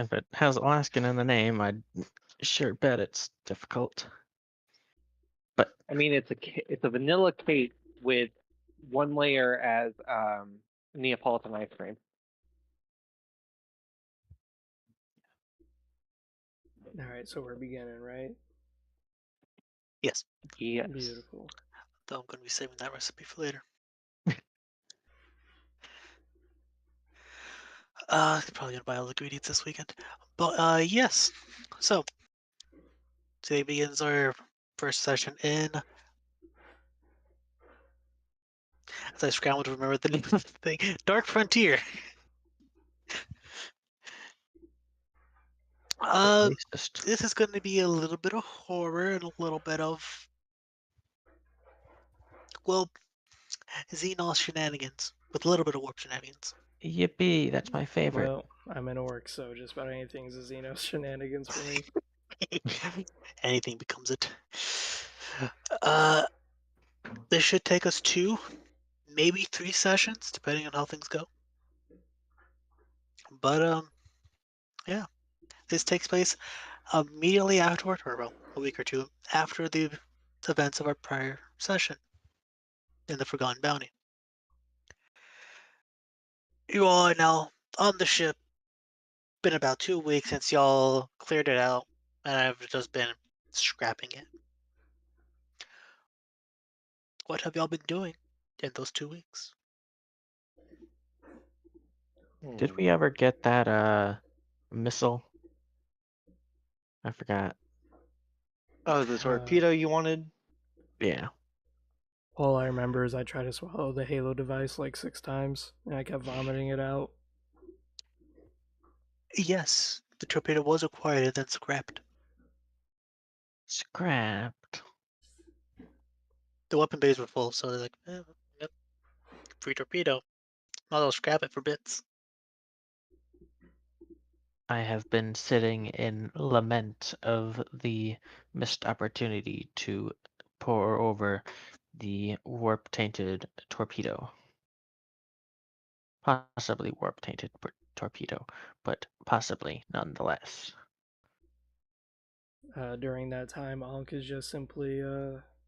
If it has Alaskan in the name, I'd sure bet it's difficult. But I mean, it's a vanilla cake with one layer as Neapolitan ice cream. All right, so we're beginning, right? Yes. Yes. Beautiful. Though I'm going to be saving that recipe for later. Probably gonna buy all the ingredients this weekend. But yes. So today begins our first session in. As I scramble to remember the name of the thing, Dark Frontier. racist. This is going to be a little bit of horror and a little bit of, well, Xenos shenanigans with a little bit of warp shenanigans. Yippee! That's my favorite. Well, I'm an orc, so just about anything's a Xenos shenanigans for me. Anything becomes it. This should take us 2, maybe 3 sessions, depending on how things go. But yeah, this takes place immediately afterward, or well, a week or 2 after the events of our prior session in the Forgotten Bounty. You all are now on the ship. Been about 2 weeks since y'all cleared it out, and I've just been scrapping it. What have y'all been doing in those 2 weeks? Did we ever get that missile? I forgot. Oh, the torpedo you wanted? Yeah. All I remember is I tried to swallow the Halo device like 6 times, and I kept vomiting it out. Yes, the torpedo was acquired and then scrapped. Scrapped. The weapon bays were full, so they're like, yep, free torpedo. Might as well scrap it for bits. I have been sitting in lament of the missed opportunity to pour over the warp-tainted torpedo. Possibly warp-tainted torpedo, but possibly nonetheless. During that time, Onk is just simply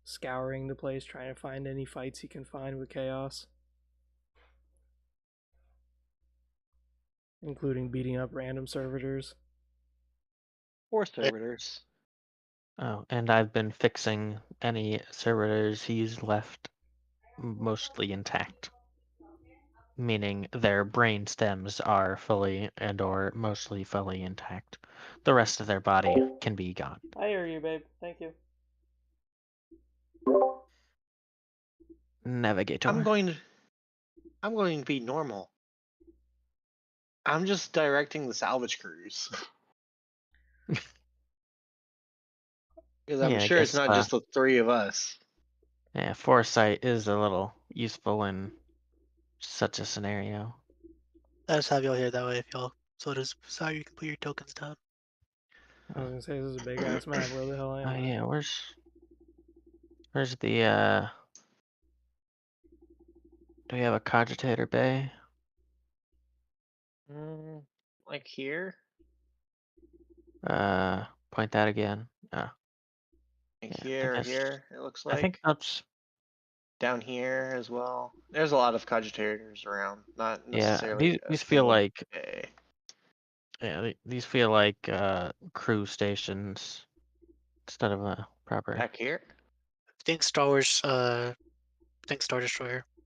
scouring the place, trying to find any fights he can find with Chaos, including beating up random servitors. Or servitors. Oh, and I've been fixing any servitors he's left mostly intact. Meaning their brain stems are fully and or mostly fully intact. The rest of their body can be gone. I hear you, babe. Thank you. Navigator. I'm going to be normal. I'm just directing the salvage crews. Because I'm Yeah, I sure it's guess, not just the 3 of us. Yeah, foresight is a little useful in such a scenario. I just have y'all here that way if y'all so does sorry you can put your tokens down. I was gonna say this is a big ass map. Where the hell am Oh I? yeah, where's the do we have a cogitator bay? Like here? Point that again. Like Yeah, here, or here, it looks like. I think that's Down here as well. There's a lot of cogitators around, not yeah. necessarily These feel like bay. these feel like crew stations instead of a proper. Back here? Think Star Destroyer,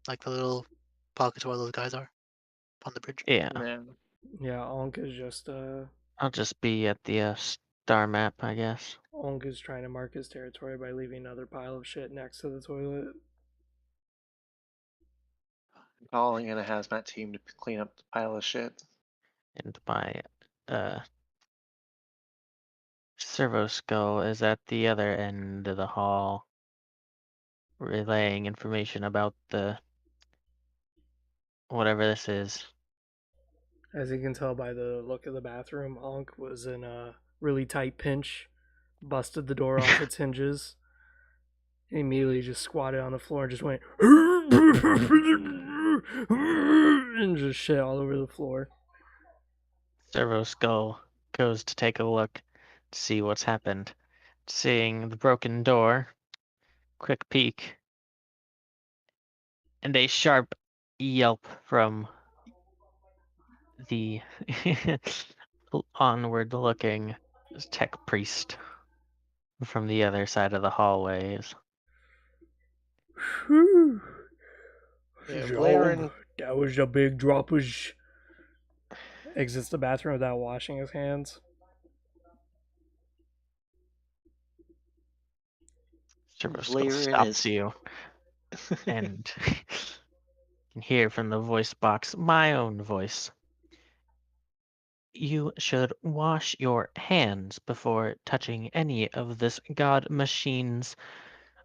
like the little pockets where those guys are on the bridge. Yeah, Yeah, Onk is just I'll just be at the star map, I guess. Onk is trying to mark his territory by leaving another pile of shit next to the toilet. Calling in a hazmat team to clean up the pile of shit. And my servo skull is at the other end of the hall, relaying information about the whatever this is. As you can tell by the look of the bathroom, Onk was in a really tight pinch, busted the door off its hinges, and immediately just squatted on the floor and just went and just shit all over the floor. Servo skull goes to take a look to see what's happened. Seeing the broken door, quick peek, and a sharp yelp from the onward-looking tech priest from the other side of the hallways. Whew. Yeah, Zog, that was a big droppage. Exits the bathroom without washing his hands. Servo Skull Valerian stops is you and can hear from the voice box my own voice. You should wash your hands before touching any of this god machine's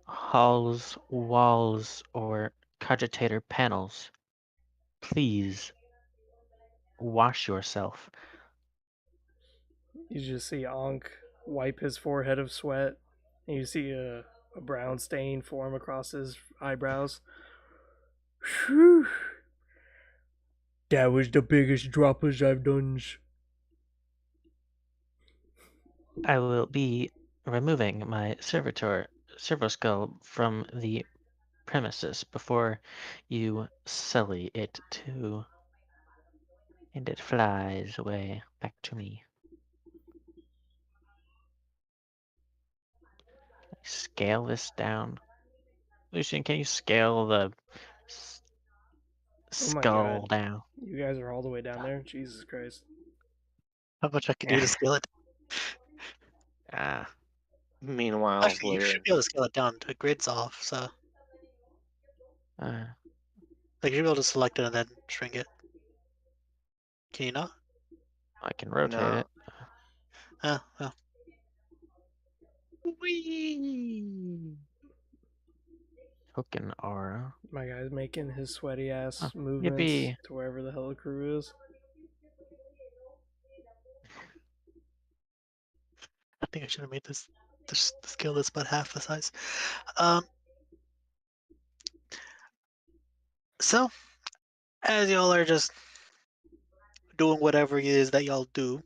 halls, walls, or cogitator panels. Please wash yourself. You just see Onk wipe his forehead of sweat, and you see a brown stain form across his eyebrows. Whew. That was the biggest droppers I've done. I will be removing my servo skull from the premises before you sully it too. And it flies away back to me. Scale this down. Lucian, can you scale the Oh my skull god. down? You guys are all the way down there? Jesus Christ. How much I can do to scale it? Ah, meanwhile Actually, you Valerian. should be able to scale it down to grids off, so uh, like you'll be able to select it and then shrink it. Can you not? I can rotate No. it. Oh, well. Whee! Token aura. My guy's making his sweaty ass Oh, movements yippee. to wherever the hell the crew is. I think I should have made this the scale this about half the size. Um, so as y'all are just doing whatever it is that y'all do,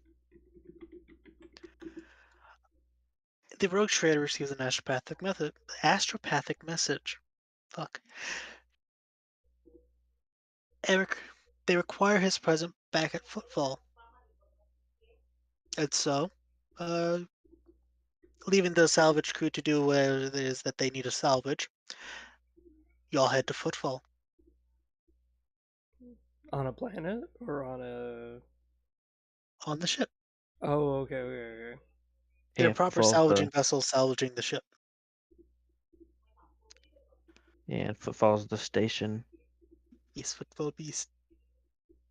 the rogue trader receives an astropathic message. Fuck. Eric, they require his presence back at Footfall. And so, uh, leaving the salvage crew to do whatever it is that they need to salvage, y'all head to Footfall. On a planet? Or on a. On the ship. Oh, okay, okay, okay. In a Yeah, proper falls salvaging the vessel salvaging the ship. falls the station. Yes, Footfall Beast.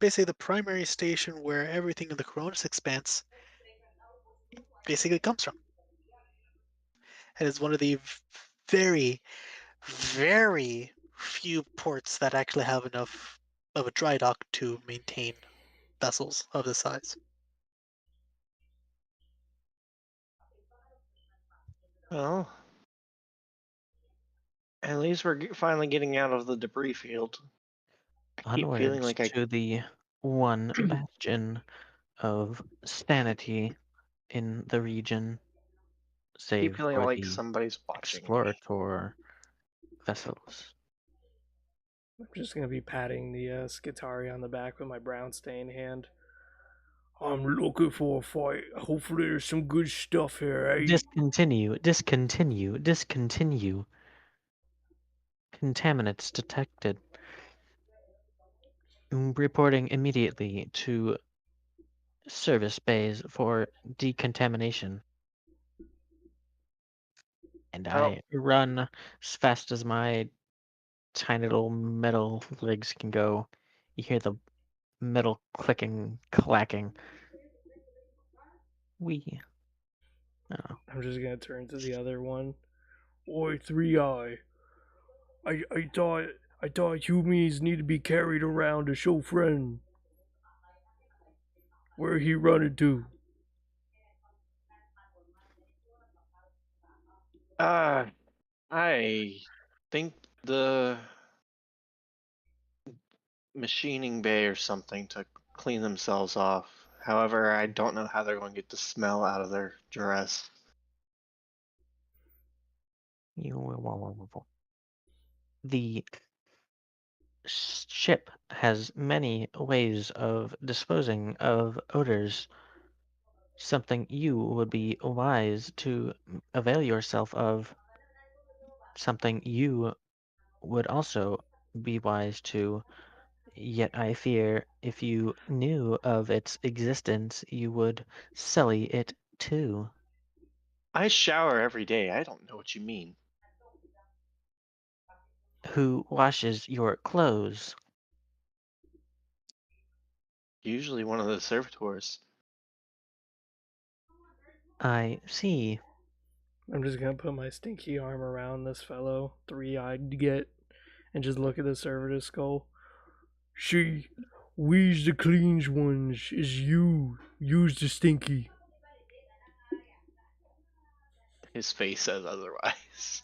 Basically the primary station where everything in the Cronus Expanse basically comes from. And it's one of the very, very few ports that actually have enough of a dry dock to maintain vessels of this size. Well, at least we're finally getting out of the debris field. I keep feeling Onwards like I to the one bastion of sanity in the region, keep save feeling for like the somebody's watching me. explorator vessels. I'm just gonna be patting the Skitari on the back with my brown stained hand. I'm looking for a fight. Hopefully there's some good stuff here, eh? Discontinue, discontinue, discontinue. Contaminants detected. Reporting immediately to service bays for decontamination. And Oh, I run as fast as my tiny little metal legs can go. You hear the metal clicking, clacking. We. Oh, I'm just gonna turn to the other one. Oi, 3-Eye. I thought humans need to be carried around to show friend. Where he running to? I think the machining bay or something to clean themselves off. However, I don't know how they're going to get the smell out of their dress. The ship has many ways of disposing of odors, something you would be wise to avail yourself of, something you would also be wise to. Yet I fear if you knew of its existence, you would sully it too. I shower every day. I don't know what you mean. Who washes your clothes? Usually one of the servitors. I see. I'm just gonna put my stinky arm around this fellow, 3-eyed get, and just look at the servitor's skull. She, we's the clean ones, is you's the stinky. His face says otherwise.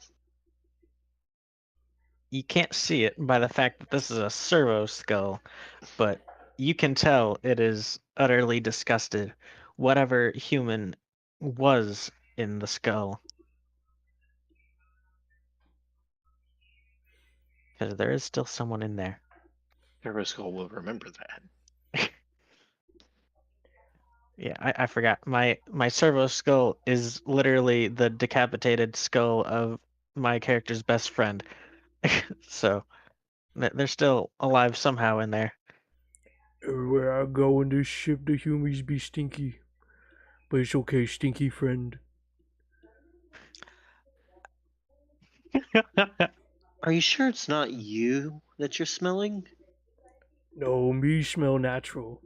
You can't see it by the fact that this is a servo skull, but you can tell it is utterly disgusted. Whatever human was in the skull. Because there is still someone in there. Skull will remember that. Yeah, I forgot. My servo skull is literally the decapitated skull of my character's best friend. So they're still alive somehow in there. Everywhere I go in this ship, the humans be stinky. But it's okay, stinky friend. Are you sure it's not you that you're smelling? No, me smell natural.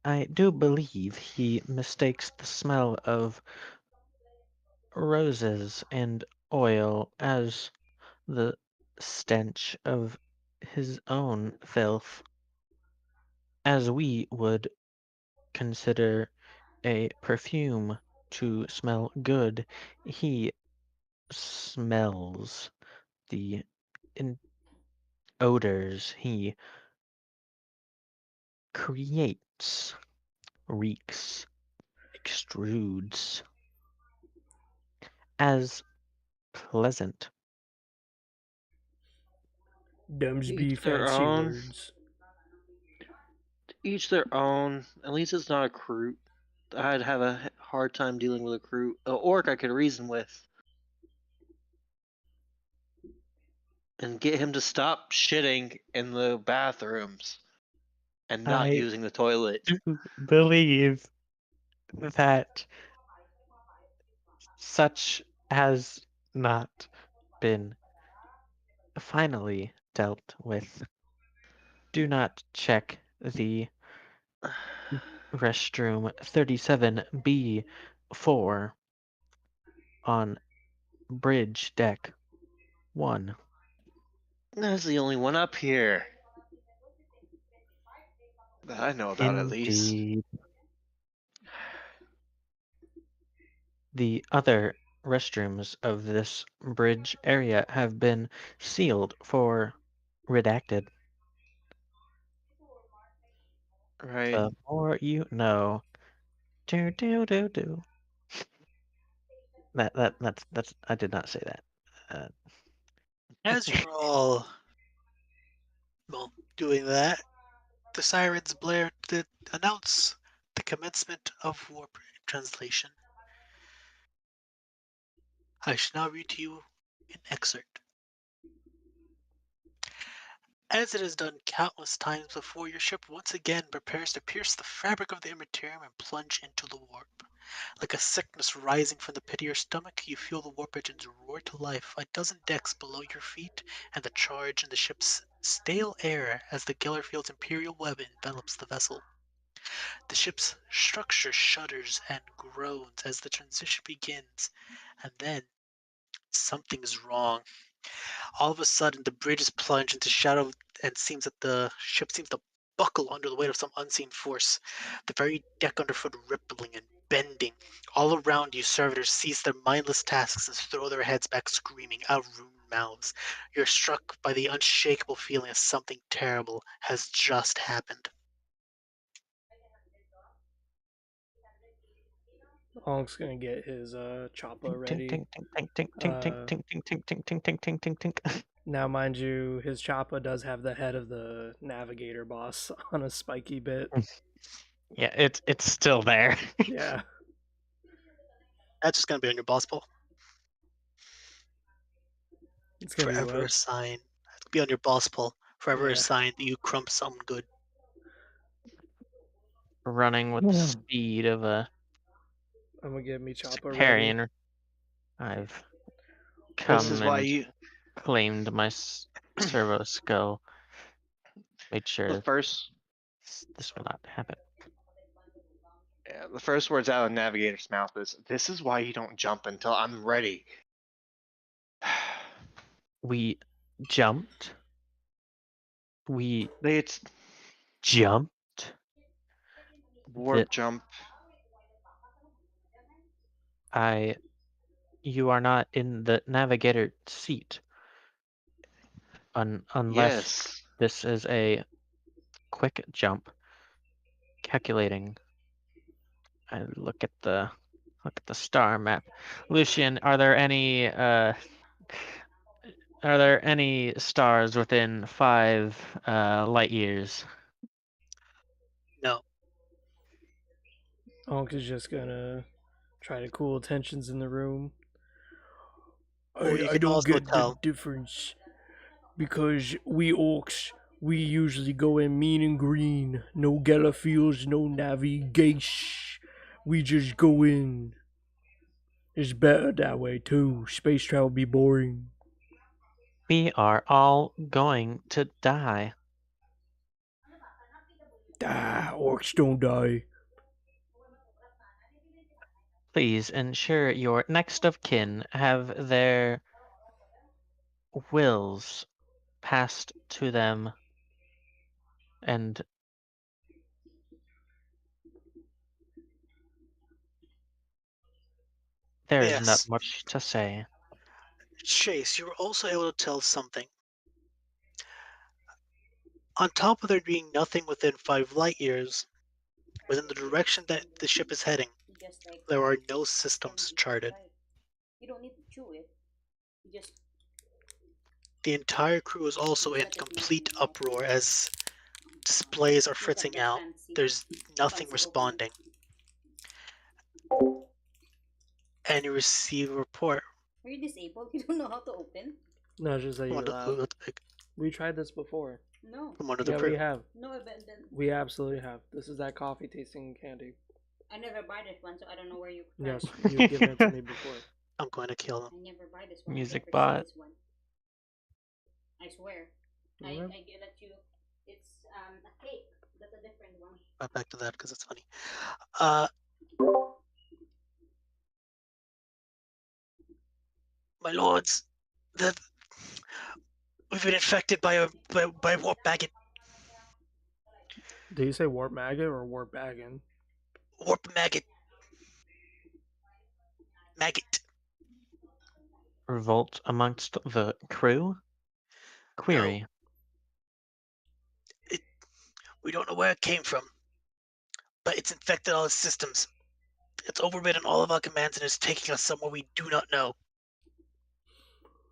I do believe he mistakes the smell of roses and oil as the stench of his own filth, as we would consider a perfume to smell good. He smells the odors he creates, reeks, extrudes as pleasant. Dems be Each their fancy own. words. Each their own. At least it's not a crew. I'd have a hard time dealing with a crew. An orc I could reason with. And get him to stop shitting in the bathrooms. And not I using the toilet. do believe that such has not been finally dealt with. Do not check the restroom 37B4 on bridge deck 1. That's the only one up here. That I know about, at least. Indeed. The other restrooms of this bridge area have been sealed for redacted. Right. The more you know. Do do do do. That's I did not say that. Uh, As you're all, well, doing that, the sirens blare to announce the commencement of warp translation. I shall now read to you an excerpt. As it has done countless times before, your ship once again prepares to pierce the fabric of the immaterium and plunge into the warp. Like a sickness rising from the pit of your stomach, you feel the warp engines roar to life a dozen decks below your feet, and the charge in the ship's stale air as the Gellerfield's Imperial web envelops the vessel. The ship's structure shudders and groans as the transition begins, and then something's wrong. All of a sudden, the bridge is plunged into shadow, and seems that the ship seems to buckle under the weight of some unseen force, the very deck underfoot rippling and bending. All around you, servitors cease their mindless tasks and throw their heads back screaming out of ruined mouths. You're struck by the unshakable feeling that something terrible has just happened. Honk's gonna get his choppa Tink, tink, ready. tink, tink, tink, tink, tink, Uh, tink, tink, tink, tink, tink, tink, tink, tink, tink. Now, mind you, his choppa does have the head of the navigator boss on a spiky bit. Yeah, it's still there. Yeah. That's just gonna be on your boss pole. It's gonna be Forever what? assigned. It's gonna be on your boss pole. Forever Yeah. assigned that you crump something good. Running with the speed of a I'm gonna get me choppa ready. Carrion. I've This come is why and you claimed my servo skull. Made the sure first this will not happen. yeah, the first words out of Navigator's mouth is, "This is why you don't jump until I'm ready." We jumped. We It's jumped. warp The- jump. You are not in the navigator seat. Unless Yes. this is a quick jump. Calculating. I look at the star map. Lucian, are there any stars within 5 light years? No. Honk is just gonna try to cool tensions in the room. Or you I can don't also get the tell. difference because we orcs, we usually go in mean and green. No Galafields, no navigation. We just go in. It's better that way too. Space travel be boring. We are all going to die. Orcs don't die. Please ensure your next of kin have their wills passed to them, and there's not Yes. much to say. Chase, you were also able to tell something. On top of there being nothing within 5 light years, within the direction that the ship is heading, there are no systems charted. The entire crew is also in complete uproar as displays are fritzing out. There's nothing responding. And you receive a report. Are you disabled? You don't know how to open? No, just that from you're one of loud. the- We tried this before. No. from one of the Yeah, crew. we have. No, but then We absolutely have. This is that coffee tasting candy. I never buy this one, so I don't know where you. Yes, you've given it to me before. I'm going to kill I them. never buy this one. Music I never bot. see this one. I swear. I Okay. let you. It's a cake. That's a different one. Back to that because it's funny. My lords, that we've been infected by a warp maggot. Did you say warp maggot or warp baggin? Warp maggot. Maggot. Revolt amongst the crew? Query. We don't know where it came from, but it's infected all the systems. It's overridden all of our commands and is taking us somewhere we do not know.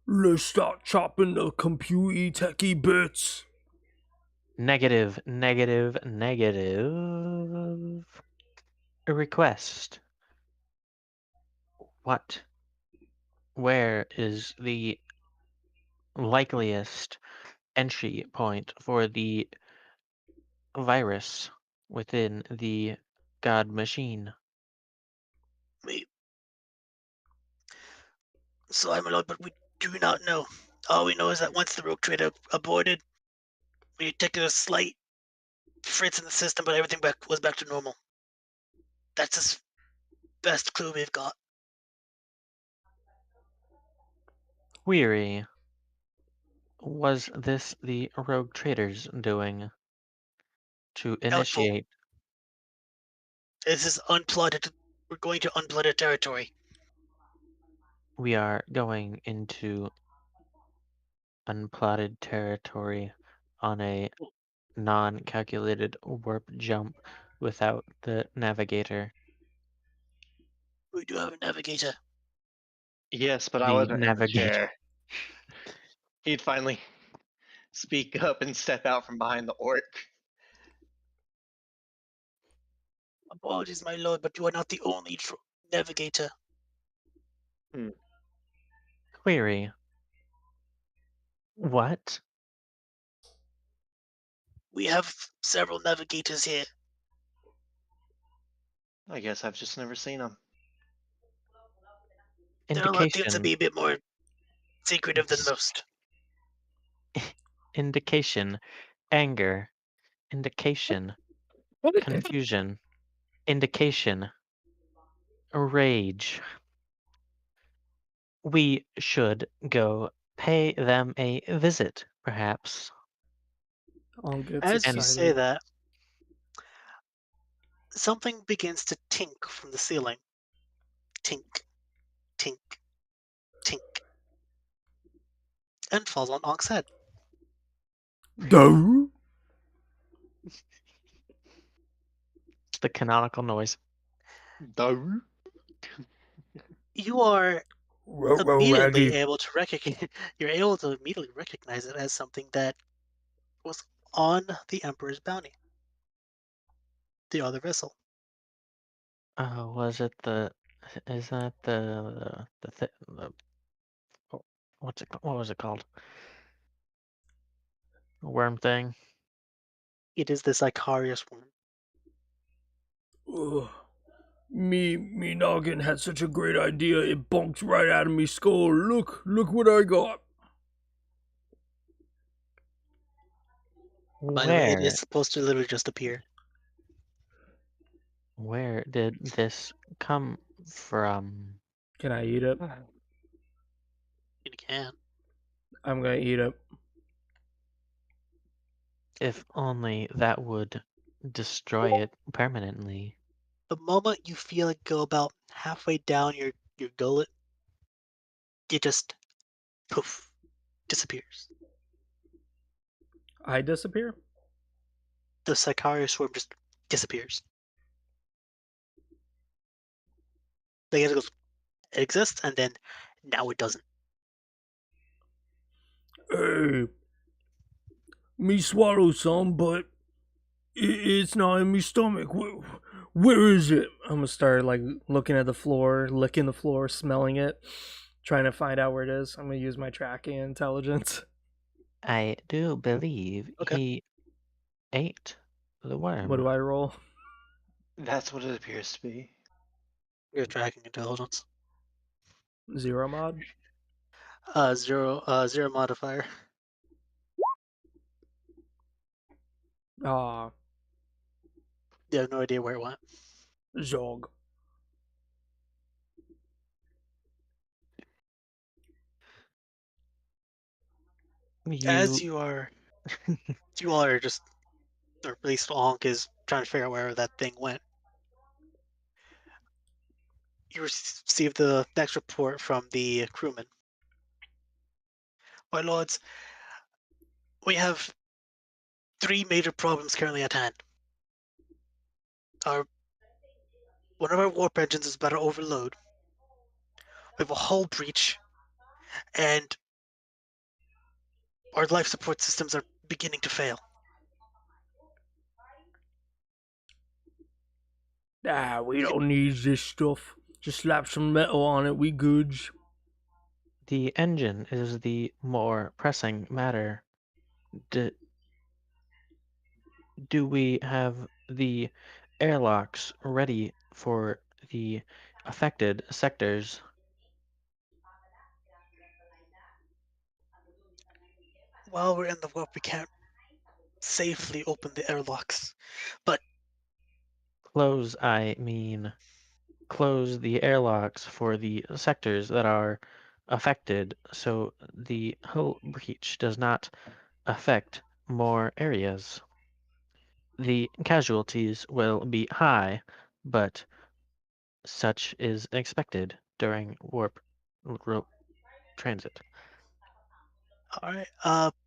Let's start chopping the computey techie bits. Negative, negative, negative. A request. What? Where is the likeliest entry point for the virus within the God machine? Sorry, my lord, but we do not know. All we know is that once the rogue trader aborted, we detected a slight fritz in the system, but everything was back to normal. That's the best clue we've got. Query. Was this the rogue traders doing to Doubtful. initiate? This is unplotted. We're going to unplotted territory. We are going into unplotted territory on a non-calculated warp jump without the navigator. We do have a navigator. Yes, but I The wasn't in the navigator. chair. He'd finally speak up and step out from behind the orc. Apologies, my lord, but you are not the only navigator. Query. What? We have several navigators here. I guess I've just never seen him. There are a lot of things to Indication. be a bit more secretive than S- most. Indication. Anger. Indication. Confusion. Indication. Rage. We should go pay them a visit, perhaps. Onk gets As you say excited. that, something begins to tink from the ceiling. Tink, tink, tink. And falls on Onk's head. Duh. It's the canonical noise. No. You are Ruh-roh, immediately Raggy. able to recognize you're able to immediately recognize it as something that was on the Emperor's bounty. The other vessel. Oh, was it the? Is that oh, what's it? What was it called? Worm thing. It is the Sicarius worm. Ugh. Me noggin had such a great idea, it bonked right out of me skull. Look what I got. By the way, it Where? is supposed to literally just appear. Where did this come from? Can I eat it? You can. I'm gonna eat it. If only that would destroy it permanently. The moment you feel it go about halfway down your gullet, it just poof disappears. I disappear? The Sicarius worm just disappears. Like it goes, it exists, and then now it doesn't. Hey, me swallow some, but it's not in me stomach. Where is it? I'm gonna start like looking at the floor, licking the floor, smelling it, trying to find out where it is. I'm gonna use my tracking intelligence. I do believe Okay. he ate the worm. What do I roll? That's what it appears to be. Your tracking intelligence. 0 mod? Zero modifier. Ah, You have no idea where it went. Zog. As You you all are just, or at least Onk is trying to figure out where that thing went. You receive the next report from the crewman. My lords, we have 3 major problems currently at hand. One of our warp engines is about to overload. We have a hull breach, and our life support systems are beginning to fail. Ah, we don't need this stuff. Just slap some metal on it, we goods. the engine is the more pressing matter. Do we have the airlocks ready for the affected sectors? While we're in the warp, we can't safely open the airlocks. But Close, I mean, close the airlocks for the sectors that are affected so the hull breach does not affect more areas. The casualties will be high, but such is expected during warp transit. alright,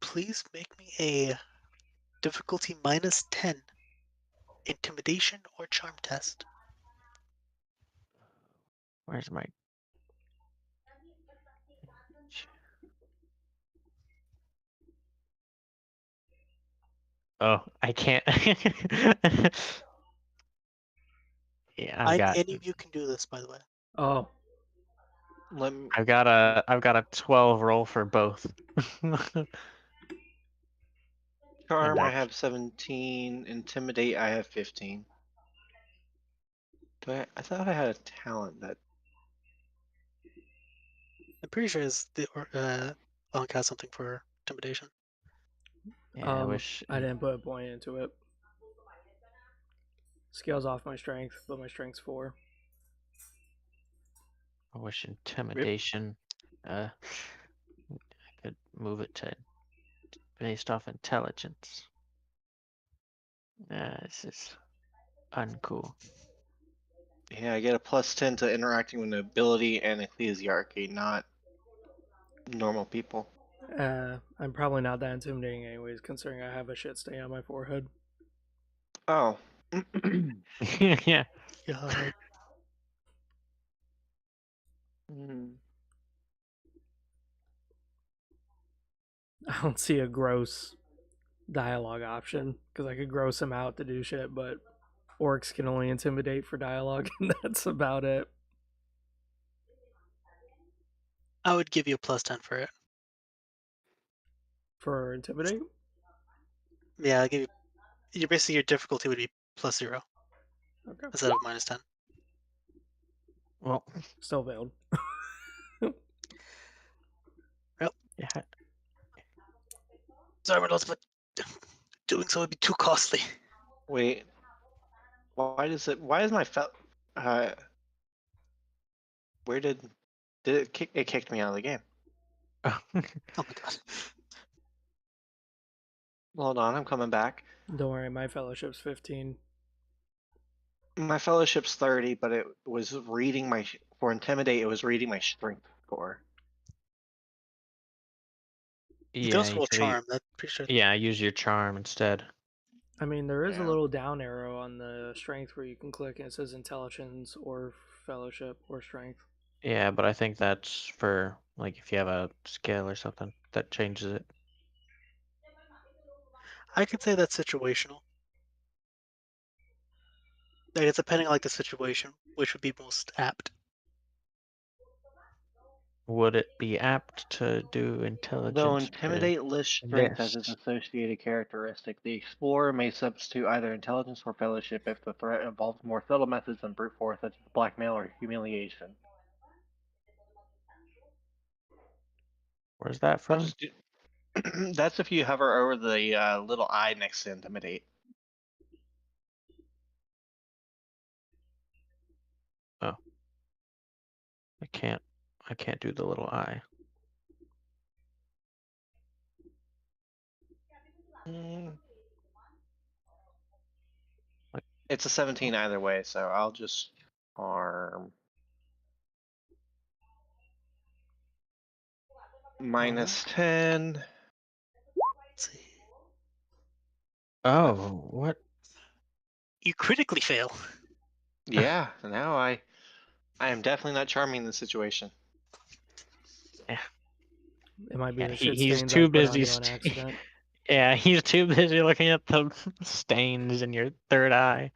please make me a difficulty -10 intimidation or charm test. Where's my? Oh, I can't. Yeah, Any of you can do this, by the way. Oh, Let me, I've got a 12 roll for both. charm. I act- have 17. Intimidate. I have 15. I thought I had a talent that. I'm pretty sure it's the Onk has something for intimidation. Yeah, I wish. I didn't put a point into it. Scales off my strength, but my strength's 4. I wish intimidation. I could move it to based off intelligence. This is uncool. Yeah, I get a +10 to interacting with nobility and ecclesiarchy, not normal people. I'm probably not that intimidating anyways, considering I have a shit stain on my forehead. Oh. Yeah. Yeah. I don't see a gross dialogue option, because I could gross him out to do shit, but orcs can only intimidate for dialogue, and that's about it. I would give you a +10 for it. For intimidate? Yeah, I'll give you. Basically, your difficulty would be +0 Okay. instead of -10. Well, Still failed. yeah. Sorry, Reynolds, but doing so would be too costly. Wait. Why is my where did it kick? It kicked me out of the game. Oh my god. Hold on, I'm coming back. Don't worry, my fellowship's 15. My fellowship's 30, but it was reading for intimidate. It was reading my strength score. You can Yeah, also roll charm. That's pretty sure. yeah, use your charm instead. I mean, there is a Yeah. little down arrow on the strength where you can click and it says intelligence or fellowship or strength. Yeah, but I think that's for like if you have a skill or something that changes it. I could say that's situational. Like it's depending on like the situation, which would be most apt. Would it be apt to do Though intelligence for intimidate lists strength as its this? associated characteristic, the explorer may substitute either intelligence or fellowship if the threat involves more subtle methods than brute force, such as blackmail or humiliation. Where's that I'll from? just do. That's if you hover over the little eye next to intimidate. Oh, I can't do the little eye. It's a 17 either way, so I'll just harm. -10. Let's see. Oh, what? You critically fail. Yeah, now I am definitely not charming the situation. It might be Yeah, the shit he's stains too I put on busy. you on accident. Yeah, he's too busy looking at the stains in your third eye.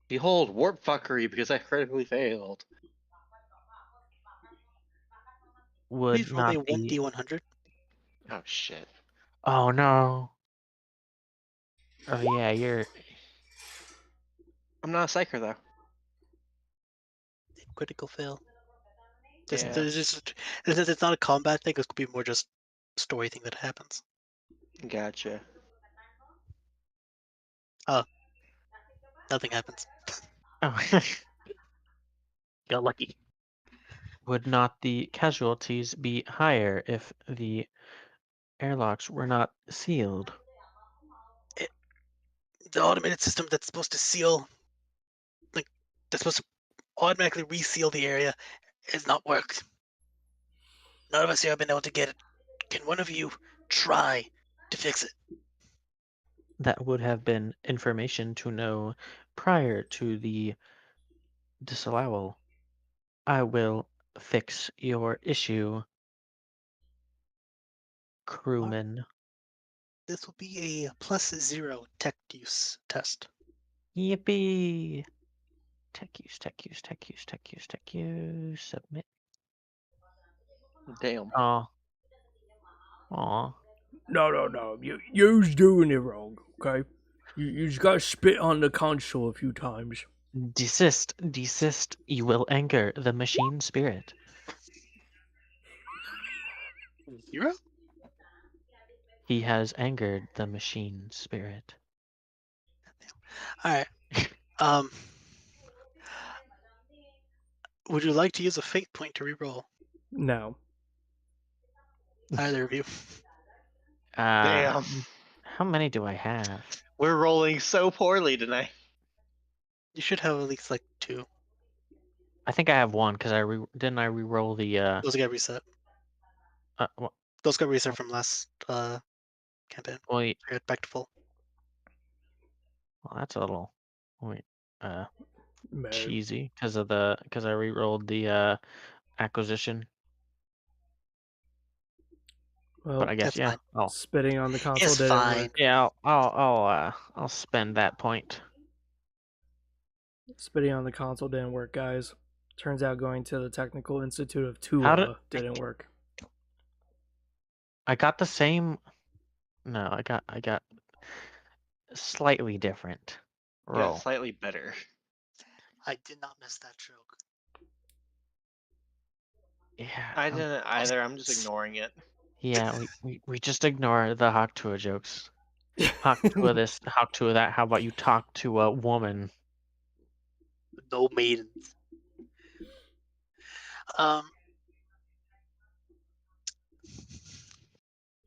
Behold, warp fuckery because I critically failed. Would Please roll me not be. 1d100. Oh shit. Oh no. Oh yeah, you're. I'm not a psyker though. Critical fail. Yeah. It's not a combat thing. It could be more just a story thing that happens. Gotcha. Nothing happens. Oh. Got lucky. Would not the casualties be higher if the airlocks were not sealed? The automated system that's supposed to seal, like, that's supposed to automatically reseal the area, has not worked. None of us here have been able to get it. Can one of you try to fix it. That would have been information to know prior to the disallowal. I will fix your issue, crewman. This will be a +0 tech use test. Yippee! Tech use, tech use, tech use, tech use, tech use. Submit. Damn. Aw. Aw. No. You's doing it wrong, okay? You just gotta spit on the console a few times. Desist, desist. You will anger the machine spirit. 0? He has angered the machine spirit. Alright. Would you like to use a fate point to reroll? No. Either of you. Damn. How many do I have? We're rolling so poorly tonight. You should have at least like 2. I think I have one because didn't I re-roll the Those got reset. well, Those got reset from last campaign. wait, Get back to full. well, that's a little Man. cheesy because I re-rolled the acquisition. Well, But I guess That's yeah. fine. Oh spitting on the console It's didn't fine. work. yeah. I'll spend that point. Spitting on the console didn't work, guys. Turns out going to the Technical Institute of How Tua didn't work. I got the same. No, I got slightly different Yeah, roll. slightly better. I did not miss that joke. Yeah. I didn't either. I'm just ignoring it. Yeah, we just ignore the Hawk Tua jokes. Hawk Tua this, Hawk Tua that. How about you talk to a woman? No maidens.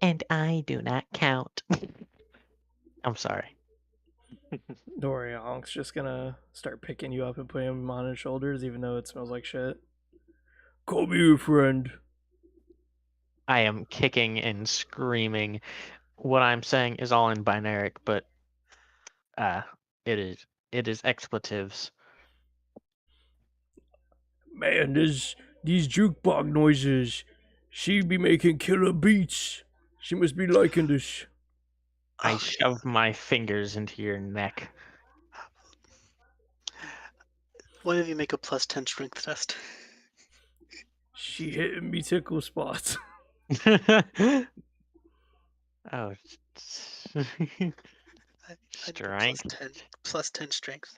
And I do not count. I'm sorry. Don't worry, Onk's just gonna start picking you up and putting him on his shoulders, even though it smells like shit. Call me your friend. I am kicking and screaming. What I'm saying is all in binaric, but it is expletives. Man, these jukebox noises. She be making killer beats. She must be liking this. I shove my fingers into your neck. One of you make a +10 strength test. She hitting me tickle spots. Oh, I need a strength. +10 strength.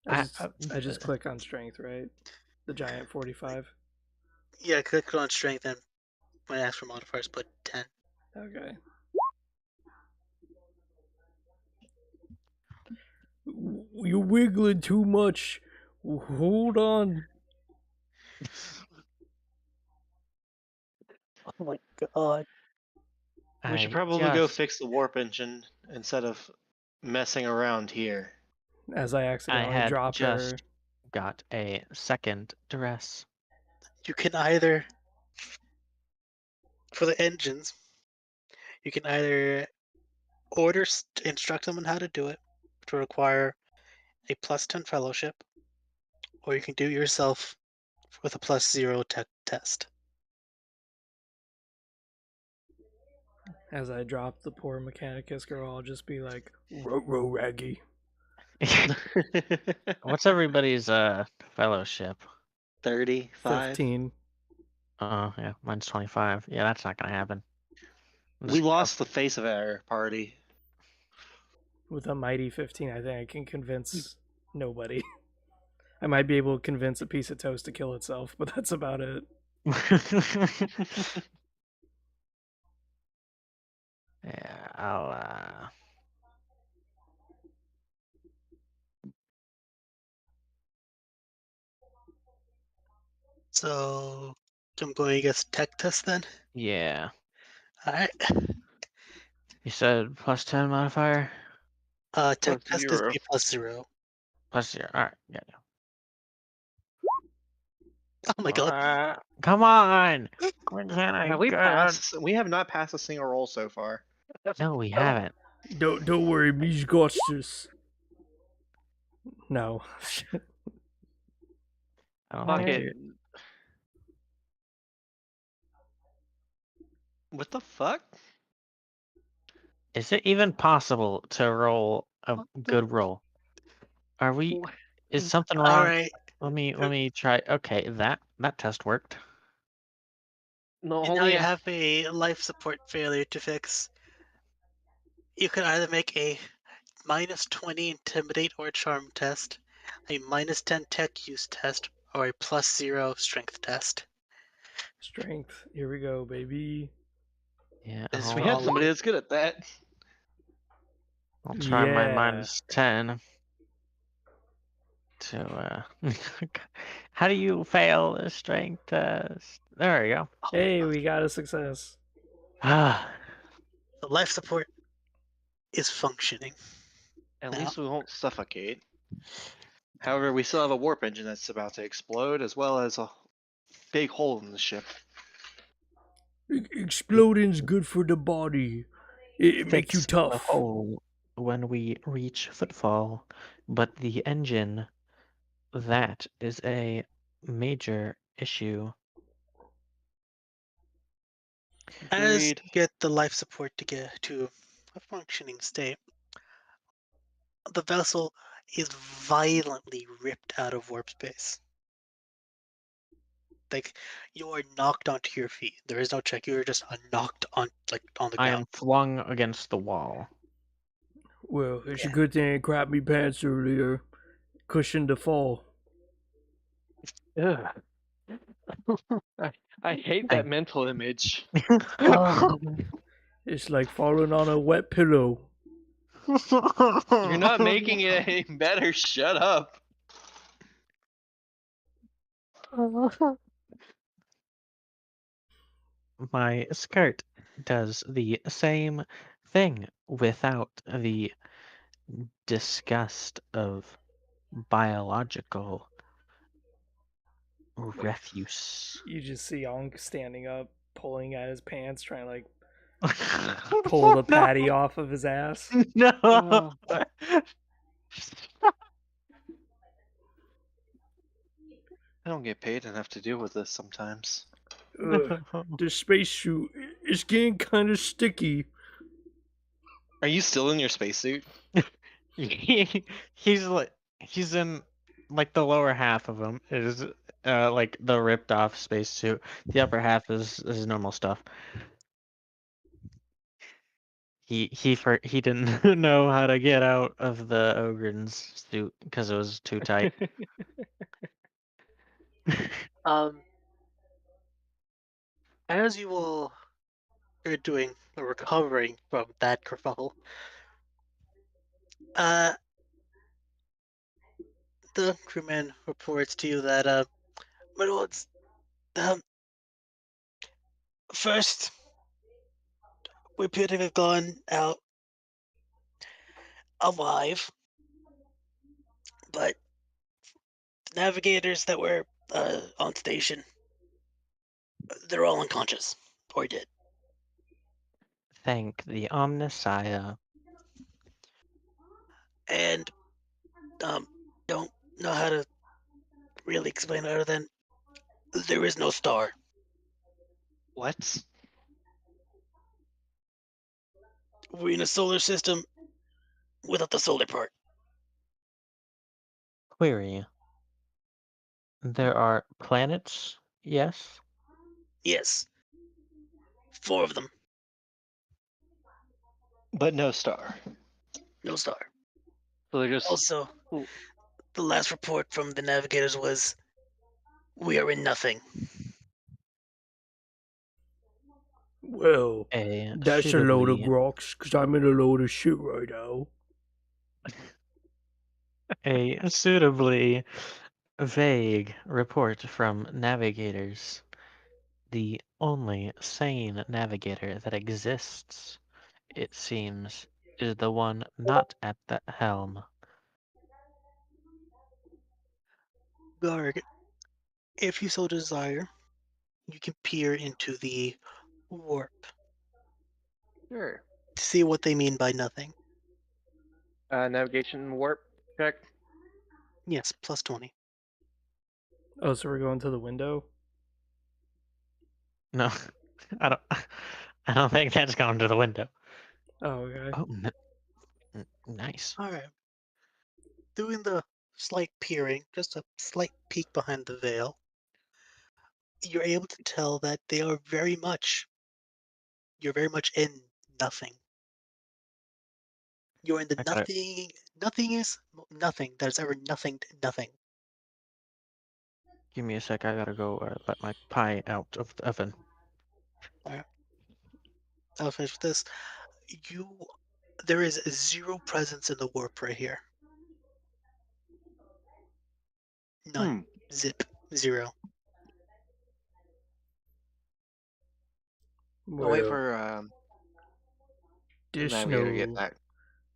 I just click on strength, right? The giant 45. Yeah, click on strength and when I ask for modifiers, put 10. Okay. You're wiggling too much. Hold on. Oh my god. We should probably go fix the warp engine instead of messing around here. As I I accidentally had drop just her. got a second duress. You can either, for the engines, you can either instruct them on how to do it, which will require a +10 fellowship, or you can do it yourself with a +0 tech test. As I drop the poor Mechanicus girl, I'll just be like, row raggy. What's everybody's fellowship? 35. 15. Oh yeah, mine's 25. Yeah, that's not gonna happen. We lost the face of our party. With a mighty 15, I think I can convince nobody. I might be able to convince a piece of toast to kill itself, but that's about it. Yeah, I'll So I'm going to guess tech test then. yeah. Alright. You said +10 modifier? Tech test is +0. B +0. +0. Alright, yeah. Oh my god. Come on! Why can't I Have we get passed? We have not passed a single roll so far. No, we haven't. Don't worry, me's got this. No. I don't Fuck think it. you- What the fuck? Is it even possible to roll a good roll? Are we? Is something All wrong? right. Let me try. Okay, that test worked. No, And now only you have a life support failure to fix. You can either make a -20 intimidate or charm test, a -10 tech use test, or a +0 strength test. Strength. Here we go, baby. Yeah, we had somebody that's good at that. I'll try my Yeah. -10 to How do you fail a strength test? There we go. Hey, we got a success. Ah, The life support is functioning. At Now. least we won't suffocate. However, we still have a warp engine that's about to explode, as well as a big hole in the ship. Exploding's good for the body. It makes you fix the tough. hole when we reach footfall, but the engine, that is a major issue. As Agreed. you get the life support to get to a functioning state, the vessel is violently ripped out of warp space. Like you are knocked onto your feet. There is no check. You are just knocked on the I ground. am flung against the wall. Well, it's a Yeah. good thing I grabbed me pants earlier. Cushioned the fall. Ugh. I hate that mental image. It's like falling on a wet pillow. You're not making it any better. Shut up. My skirt does the same thing without the disgust of biological refuse. You just see Onk standing up, pulling at his pants, trying to like pull the patty off of his ass. No. Oh. I don't get paid enough to deal with this sometimes. The spacesuit is getting kind of sticky. Are you still in your spacesuit? He's in like the lower half of him is like the ripped off spacesuit. The upper half is normal stuff. He didn't know how to get out of the Ogren's suit because it was too tight. As you all are doing or recovering from that kerfuffle, the crewman reports to you that my lords, first we appear to have gone out alive, but the navigators that were on station, they're all unconscious or dead. Thank the Omnissiah. And don't know how to really explain it other than there is no star. What? We're in a solar system without the solar part. Query. There are planets, yes? Yes. 4 of them. But no star. No star. So they're just Also, the last report from the navigators was we are in nothing. Well, a that's a load of suitably grocks, because I'm in a load of shit right now. a suitably vague report from navigators. The only sane navigator that exists, it seems, is the one not at the helm. Garg, if you so desire, you can peer into the warp Sure. to see what they mean by nothing. Navigation warp check. Yes, plus 20. Oh, so we're going to the window? No, I don't. I don't think that's going to the window. Oh, okay. Oh, nice. All right. Doing the slight peering, just a slight peek behind the veil, you're able to tell that you're very much in nothing. You're in the I gotta nothing is nothing that is ever nothing to nothing. give me a sec. I gotta go let my pie out of the oven. Alright, I'll finish with this. There is zero presence in the warp right here. None. Zip. Zero. I'll wait Well, for the this navigator to get no, back.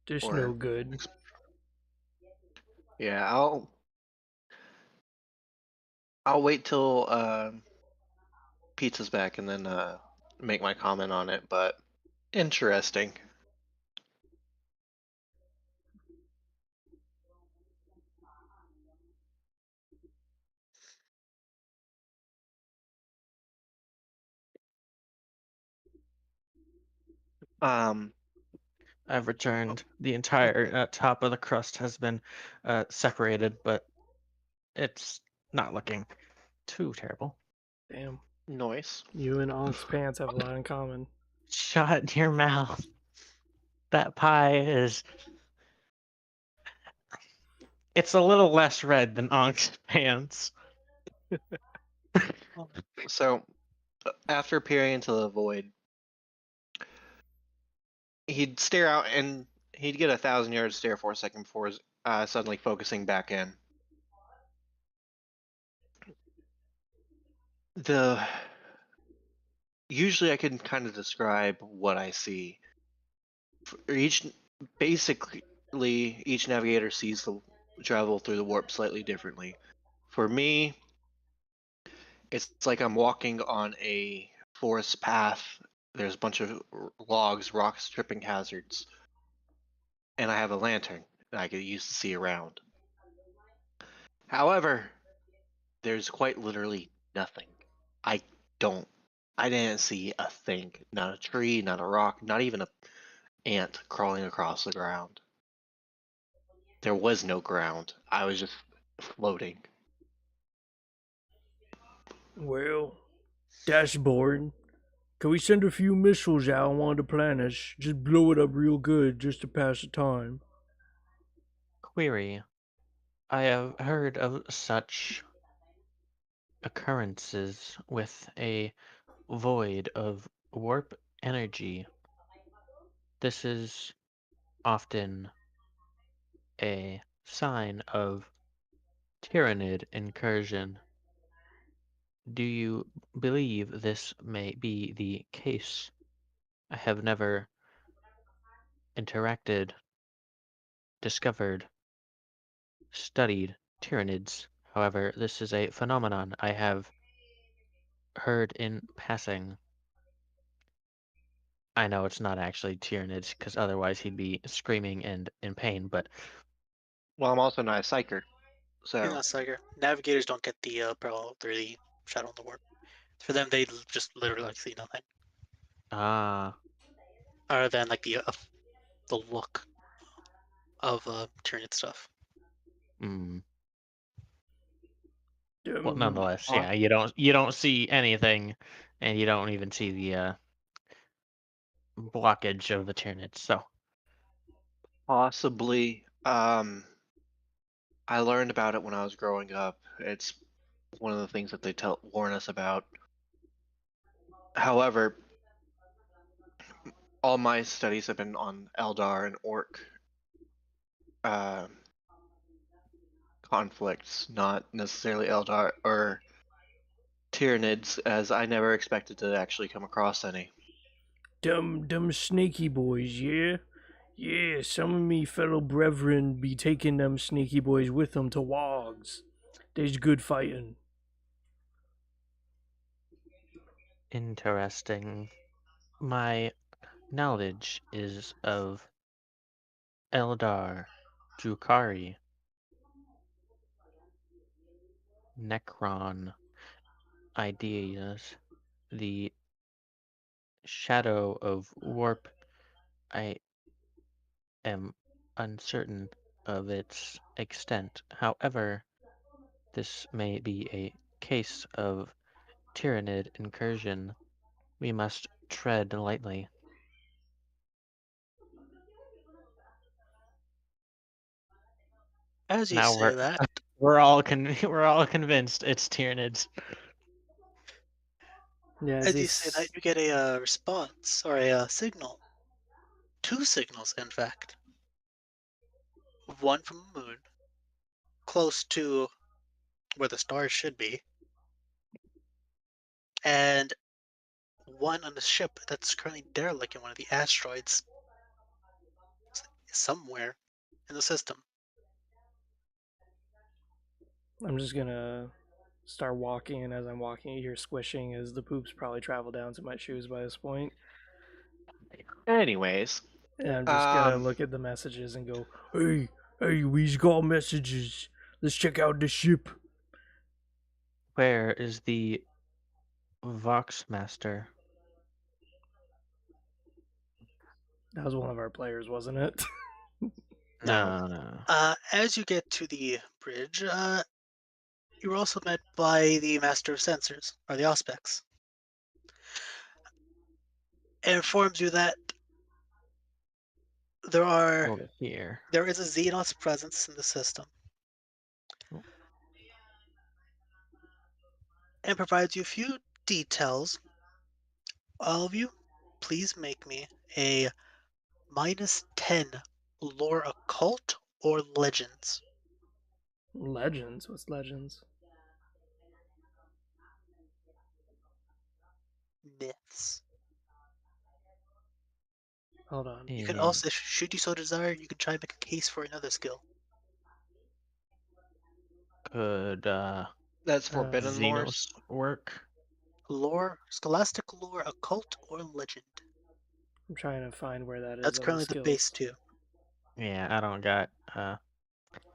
this or- no good. Yeah, I'll wait till Pizza's back and then make my comment on it. But interesting. Um, I've returned. The entire top of the crust has been separated, but it's not looking too terrible. Damn. noise. You and Onk's pants have a lot in common. Shut your mouth. That pie is. It's a little less red than Onk's pants. So after peering into the void, he'd stare out and he'd get 1,000-yard stare for a second before suddenly focusing back in. Usually I can kind of describe what I see. Basically, each navigator sees the travel through the warp slightly differently. For me, it's like I'm walking on a forest path. There's a bunch of logs, rocks, tripping hazards, and I have a lantern that I could use to see around. However, there's quite literally nothing. I didn't see a thing. Not a tree, not a rock, not even an ant crawling across the ground. There was no ground. I was just floating. Well, dashboard. Can we send a few missiles out on one of the planets? Just blow it up real good just to pass the time. Query. I have heard of such occurrences with a void of warp energy. This is often a sign of Tyrannid incursion. Do you believe this may be the case? I have never interacted, discovered, studied Tyrannids. However, this is a phenomenon I have heard in passing. I know it's not actually Tyranids, because otherwise he'd be screaming and in pain, but Well, I'm also not a psyker, You're so not Psyker. Navigators don't get the parallel through the shadow in the warp. For them, they just literally like see nothing, other than like the look of Tyranid stuff. mm. Well, Them, nonetheless, yeah, you don't see anything, and you don't even see the blockage of the Tyranids, so possibly. I learned about it when I was growing up. It's one of the things that they warn us about. However, all my studies have been on Eldar and Orc uh, conflicts, not necessarily Eldar or Tyranids, as I never expected to actually come across any. them sneaky boys, yeah? Yeah, some of me fellow brethren be taking them sneaky boys with them to wogs. They's good fighting. Interesting. My knowledge is of Eldar, Drukhari, Necron ideas, the shadow of warp. I am uncertain of its extent. However, this may be a case of Tyrannid incursion. We must tread lightly. As you Now say that, we're all convinced it's Tyranids. Yeah, as you say that, you get a response or a signal. 2 signals, in fact. One from the moon, close to where the stars should be, and one on the ship that's currently derelict in one of the asteroids somewhere in the system. I'm just gonna start walking, and as I'm walking, you hear squishing as the poops probably travel down to my shoes by this point. Anyways, And I'm just gonna look at the messages and go, hey, we've got messages. Let's check out the ship. Where is the Voxmaster? That was one of our players, wasn't it? No. As you get to the bridge, you're also met by the Master of Sensors, or the Auspex. It informs you that Over here. there is a Xenos presence in the system, and provides you a few details. All of you, please make me a -10 lore occult or legends. Legends? What's legends? Myths. Hold on. You can And also, should you so desire, you can try and make a case for another skill. could that's Forbidden Xenos Lores. work? Lore, scholastic lore, occult, or legend. I'm trying to find where that is That's on the currently the base skills. 2. Yeah, I don't got I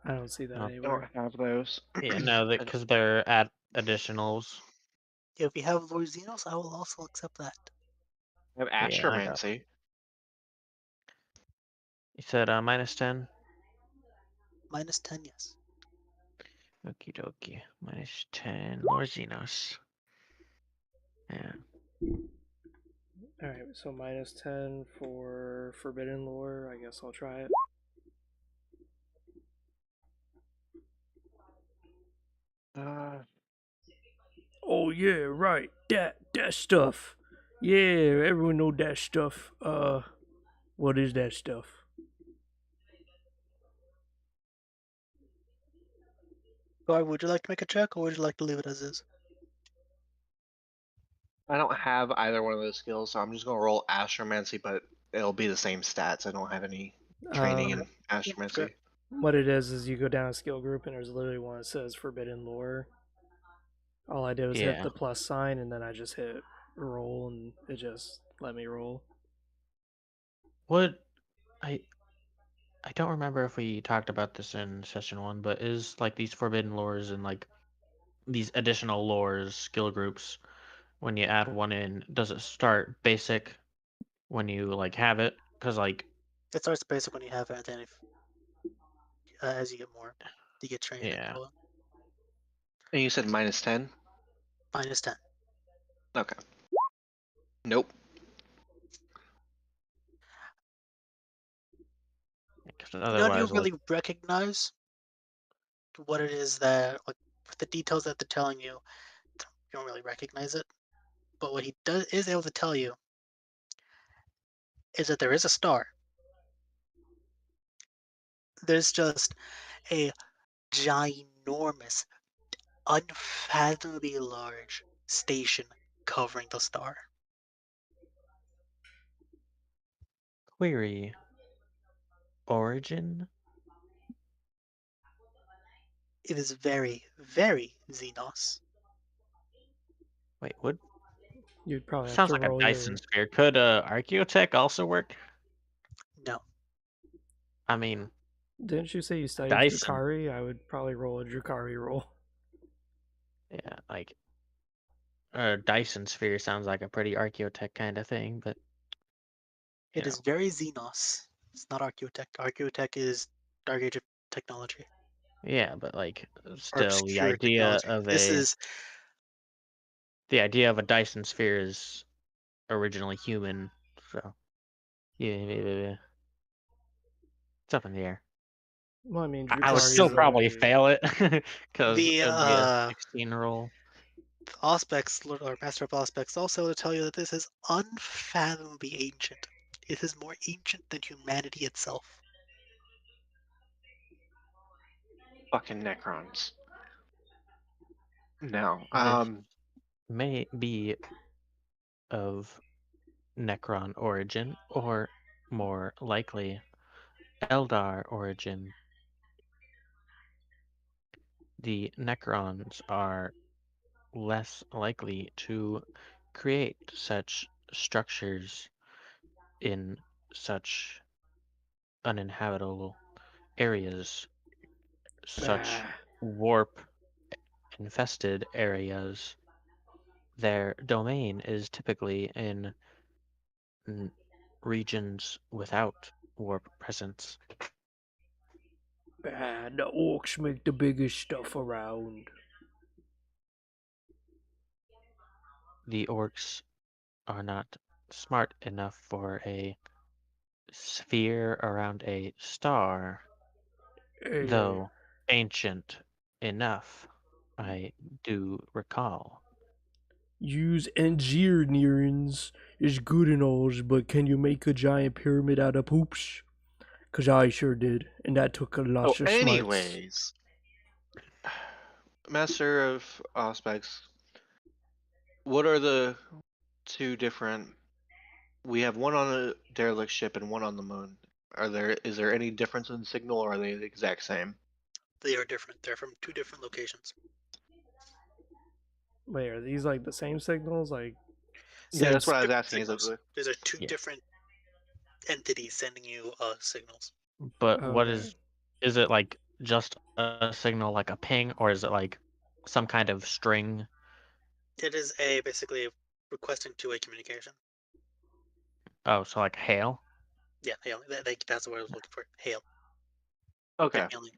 don't see that Oh. I anywhere. don't have those. yeah, no, because they're at additionals. If you have Lord Xenos, I will also accept that. I have Yeah, I got. Astromancy. You said -10. -10, yes. Okie dokie. -10. Lord Xenos. Yeah. Alright, so -10 for Forbidden Lore. I guess I'll try it. Oh yeah, right. That stuff. Yeah, everyone know that stuff. What is that stuff? Guy, would you like to make a check, or would you like to leave it as is? I don't have either one of those skills, so I'm just gonna roll Astromancy, but it'll be the same stats. I don't have any training in Astromancy. What it is you go down a skill group and there's literally one that says Forbidden Lore. All I did was hit Yeah. the plus sign and then I just hit roll and it just let me roll. What I don't remember if we talked about this in session 1, but is like these forbidden lores and like these additional lores skill groups, when you add one in, does it start basic when you like have it? Because like It starts basic when you have it, and then as you get more, you get training that yeah. go up. And you said -10? -10. Okay. Nope. Because None of you otherwise, like really recognize what it is that, like, with the details that they're telling you, you don't really recognize it. But what he is able to tell you is that there is a star. There's just a ginormous, unfathomably large station covering the star. query origin. It is very, very Xenos. Wait, what? You'd probably have Sounds to like a roll Dyson your. sphere. Could Archaeotech also work? No. I mean, Didn't you say you studied Dyson. Drakari? I would probably roll a Drakari roll. Yeah, like a Dyson sphere sounds like a pretty Archaeotech kind of thing, but you It is know, very Xenos. It's not Archaeotech. Archaeotech is Dark Age of technology yeah, but like or still obscure technology. This is the idea of a Dyson sphere is originally human, so yeah, it's up in the air. Well, I mean, I would Drakari still is this probably only. fail it because the it'd be a 16 roll. Auspex or Master of Auspex also to tell you that this is unfathomably ancient. It is more ancient than humanity itself. Fucking Necrons. No. This may be of Necron origin, or more likely, Eldar origin. The Necrons are less likely to create such structures in such uninhabitable areas, such Bah. warp infested areas. Their domain is typically in regions without warp presence. Bah. The orcs make the biggest stuff around. The orcs are not smart enough for a sphere around a star, Hey, though ancient enough, I do recall. use engineerings is good and all, but can you make a giant pyramid out of poops? Cause I sure did, and that took a So, lot of smarts. anyways, Master of Auspex, what are the two different? We have one on a derelict ship and one on the moon. Is there any difference in signal, or are they the exact same? They are different. They're from two different locations. Wait, are these like the same signals? Like, Yeah, that's since what I was Different asking. Is it signals. These are two Yeah. different entities sending you signals. But what okay, is it like just a signal like a ping, or is it like some kind of string? It is a basically requesting two-way communication. Oh, so like hail? Yeah, hail. That's what I was looking for. Hail. okay? Hailing.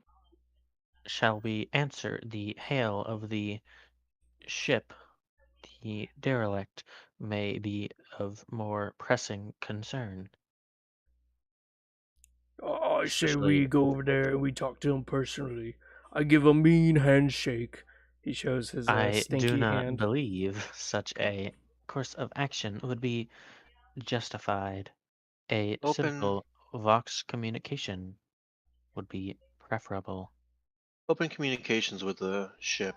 Shall we answer the hail of the ship? The derelict may be of more pressing concern, I say especially we go over there and we talk to him personally. I give a mean handshake. He shows his I do stinky not hand. believe such a course of action would be justified. A Open simple Vox communication would be preferable. open communications with the ship.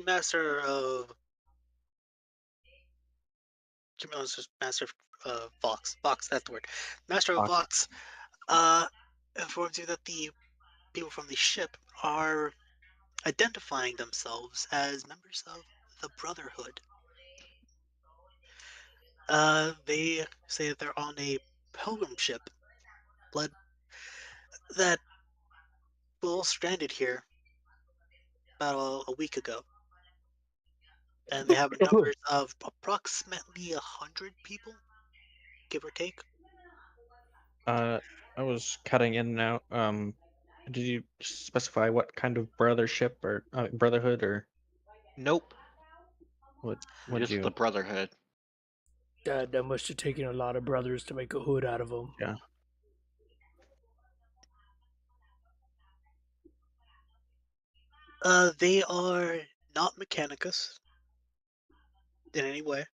Master of Master of Vox. Vox, that's the word. Master of Vox. Vox informs you that the people from the ship are identifying themselves as members of the Brotherhood. They say that they're on a pilgrim ship, blood that was stranded here about a week ago, and they have numbers of approximately 100 people, give or take. I was cutting in and out. Did you specify what kind of brothership or brotherhood or Nope, what? Would just the you? Brotherhood. Dad, that must have taken a lot of brothers to make a hood out of them. Yeah. They are not Mechanicus in any way.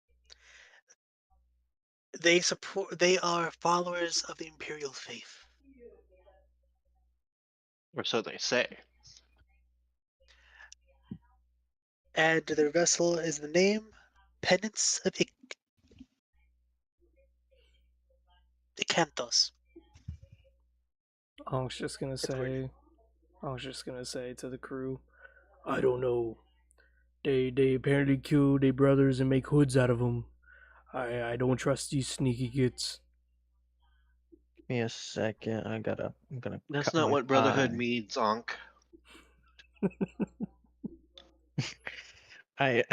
They are followers of the Imperial faith. Or so they say. And their vessel is the name Penance of Icanthos. Onk's just gonna It's weird. say, Onk's just gonna say to the crew, I don't know. They apparently kill their brothers and make hoods out of them. I don't trust these sneaky kids. Give me a second. I'm gonna That's cut not my what brotherhood pie. means, Onk. I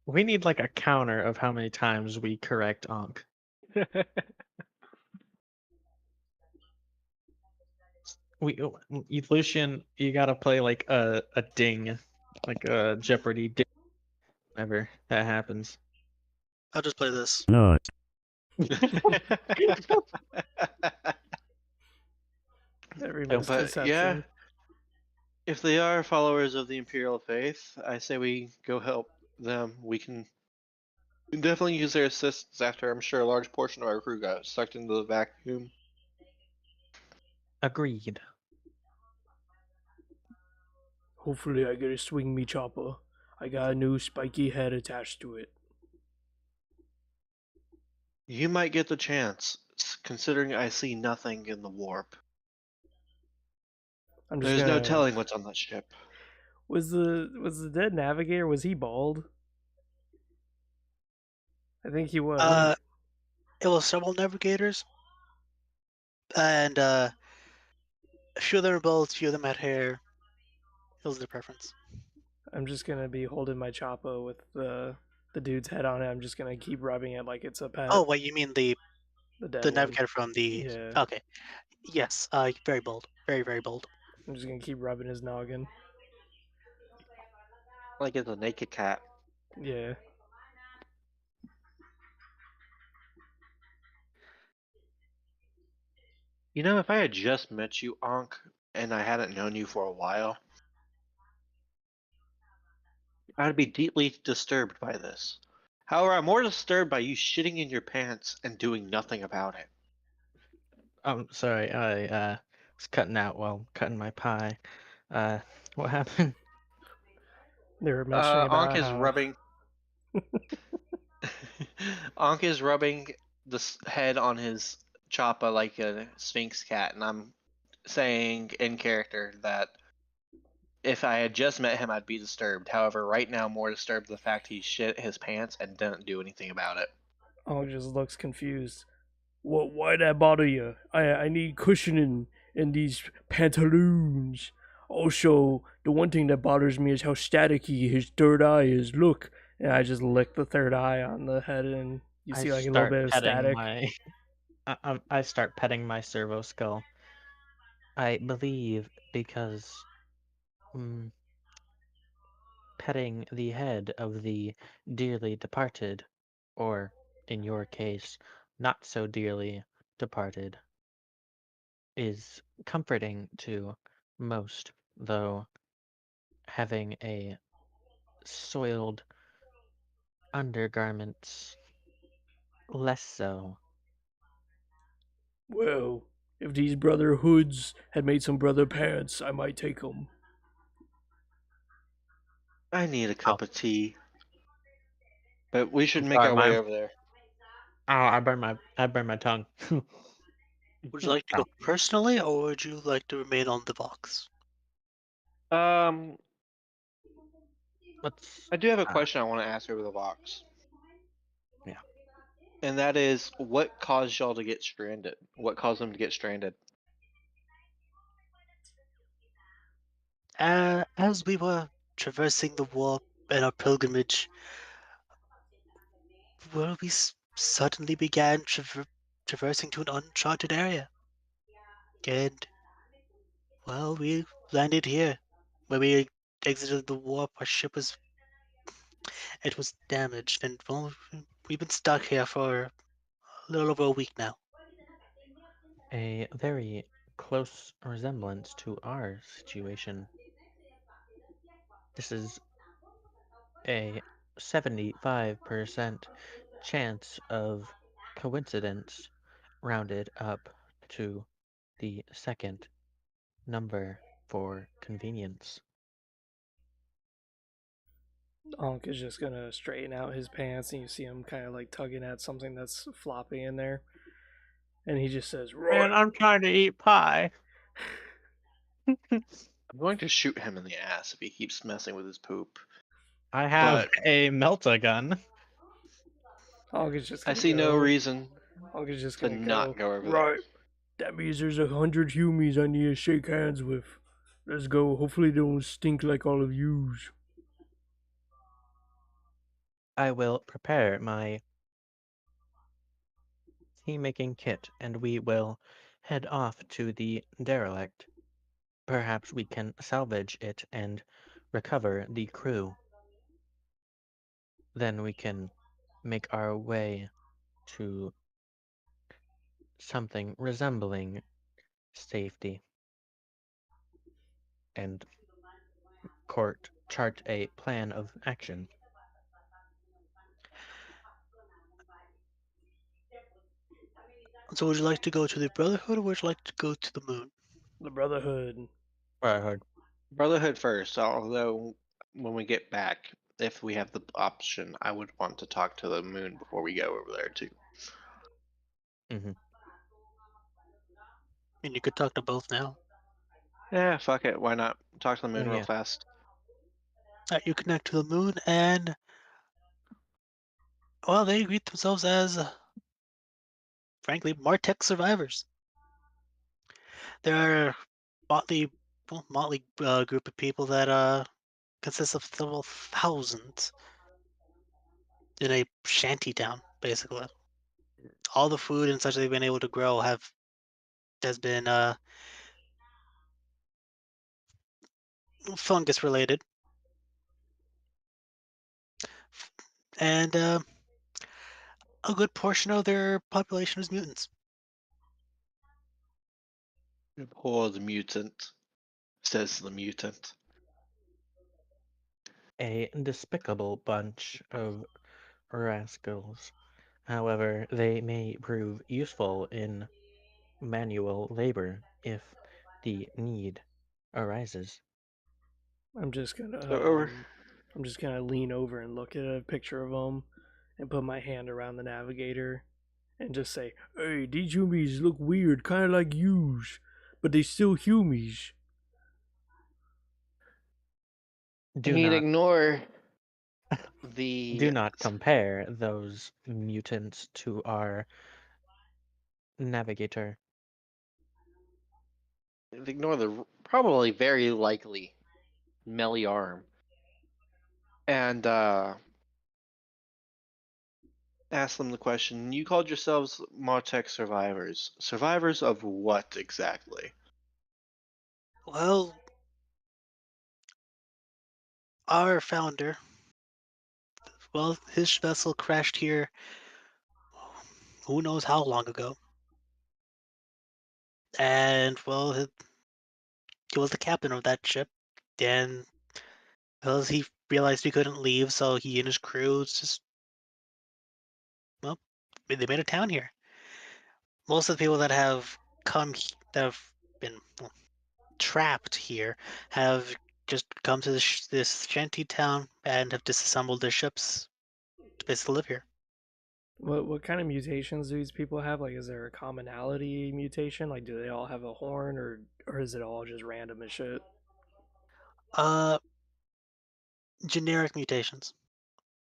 we need like a counter of how many times we correct Onk. Lucian, you gotta play like a ding, like a Jeopardy ding whenever that happens. I'll just play this. No. Every Oh, But yeah, misconception. if they are followers of the Imperial faith, I say we go help them. We can definitely use their assistance after I'm sure a large portion of our crew got sucked into the vacuum. Agreed. Hopefully, I get to swing me chopper. I got a new spiky head attached to it. You might get the chance, considering I see nothing in the warp. I'm just There's no gonna. telling what's on that ship. Was the dead navigator? Was he bald? I think he was. It was several navigators, and a few of them were bald, a few of them had hair. It was their preference. I'm just gonna be holding my chopper with the dude's head on it. I'm just gonna keep rubbing it like it's a pet. Oh, wait, you mean the dead the one. navigator from the... Yeah. Okay. Yes, very bold. Very, very bold. I'm just gonna keep rubbing his noggin. Like it's a naked cat. Yeah. You know, if I had just met you, Onk, and I hadn't known you for a while, I'd be deeply disturbed by this. However, I'm more disturbed by you shitting in your pants and doing nothing about it. I'm sorry, I was cutting out while cutting my pie. What happened? They were mentioning Onk about is how rubbing. Onk is rubbing the head on his choppa like a sphinx cat, and I'm saying in character that if I had just met him, I'd be disturbed. However, right now, I'm more disturbed the fact he shit his pants and didn't do anything about it. Ong just looks confused. What? Why that bother you? I need cushioning in these pantaloons. Also, the one thing that bothers me is how staticky his third eye is. Look, and I just lick the third eye on the head, and you see like a little bit of static. I start petting my servo skull. I believe because petting the head of the dearly departed, or in your case, not so dearly departed, is comforting to most, though having a soiled undergarments less so. Well, if these brother hoods had made some brother pants, I might take them. I need a cup of tea. But we should I'm make sorry, our way over there. Oh, I burned my tongue. Would you like to go personally, or would you like to remain on the box? Let's. I do have a question I want to ask over the box. Yeah. And that is, what caused y'all to get stranded? What caused them to get stranded? As we were traversing the warp in our pilgrimage, well, we suddenly began traversing to an uncharted area. And, well, we landed here. When we exited the warp, our ship was... It was damaged, and, well, we've been stuck here for a little over a week now. A very close resemblance to our situation. This is a 75% chance of coincidence rounded up to the second number for convenience. Onk is just gonna straighten out his pants, and you see him kind of like tugging at something that's floppy in there. And he just says, "Right." I'm trying to eat pie. I'm going to shoot him in the ass if he keeps messing with his poop. I have But a melta gun. Onk is just I gonna see no go. reason Onk is just to gonna not go. go over there. Right. That means there's 100 humies I need to shake hands with. Let's go. Hopefully they don't stink like all of yous. I will prepare my tea making kit and we will head off to the derelict. Perhaps we can salvage it and recover the crew. Then we can make our way to something resembling safety and chart a plan of action. So would you like to go to the Brotherhood or would you like to go to the moon? The Brotherhood. Brotherhood. Brotherhood first, although when we get back, if we have the option, I would want to talk to the moon before we go over there too. Mm-hmm. And you could talk to both now. Yeah, fuck it. Why not? Talk to the moon real Yeah. fast. You connect to the moon and, well, they greet themselves as, frankly, Martech survivors. They're a motley group of people that consists of several thousands in a shanty town, basically. All the food and such they've been able to grow has been fungus related, and a good portion of their population is mutants. Poor the mutant, says the mutant. A despicable bunch of rascals. However, they may prove useful in manual labor if the need arises. I'm just gonna So over. I'm just gonna lean over and look at a picture of them and put my hand around the navigator and just say, "Hey, these humies look weird, kind of like yous, but they still humies." Do He'd not ignore do the not compare those mutants to our navigator. ignore the probably very likely Melly arm and ask them the question. You called yourselves Martech survivors. Survivors of what exactly? Well, our founder, well, his vessel crashed here who knows how long ago. And, well, he was the captain of that ship. And, well, he realized he couldn't leave, so he and his crew just, well, they made a town here. Most of the people that have that have been trapped here have just come to this shanty town and have disassembled their ships to basically live here. What kind of mutations do these people have? Like, is there a commonality mutation? Like, do they all have a horn, or is it all just random as shit? Uh, Generic mutations,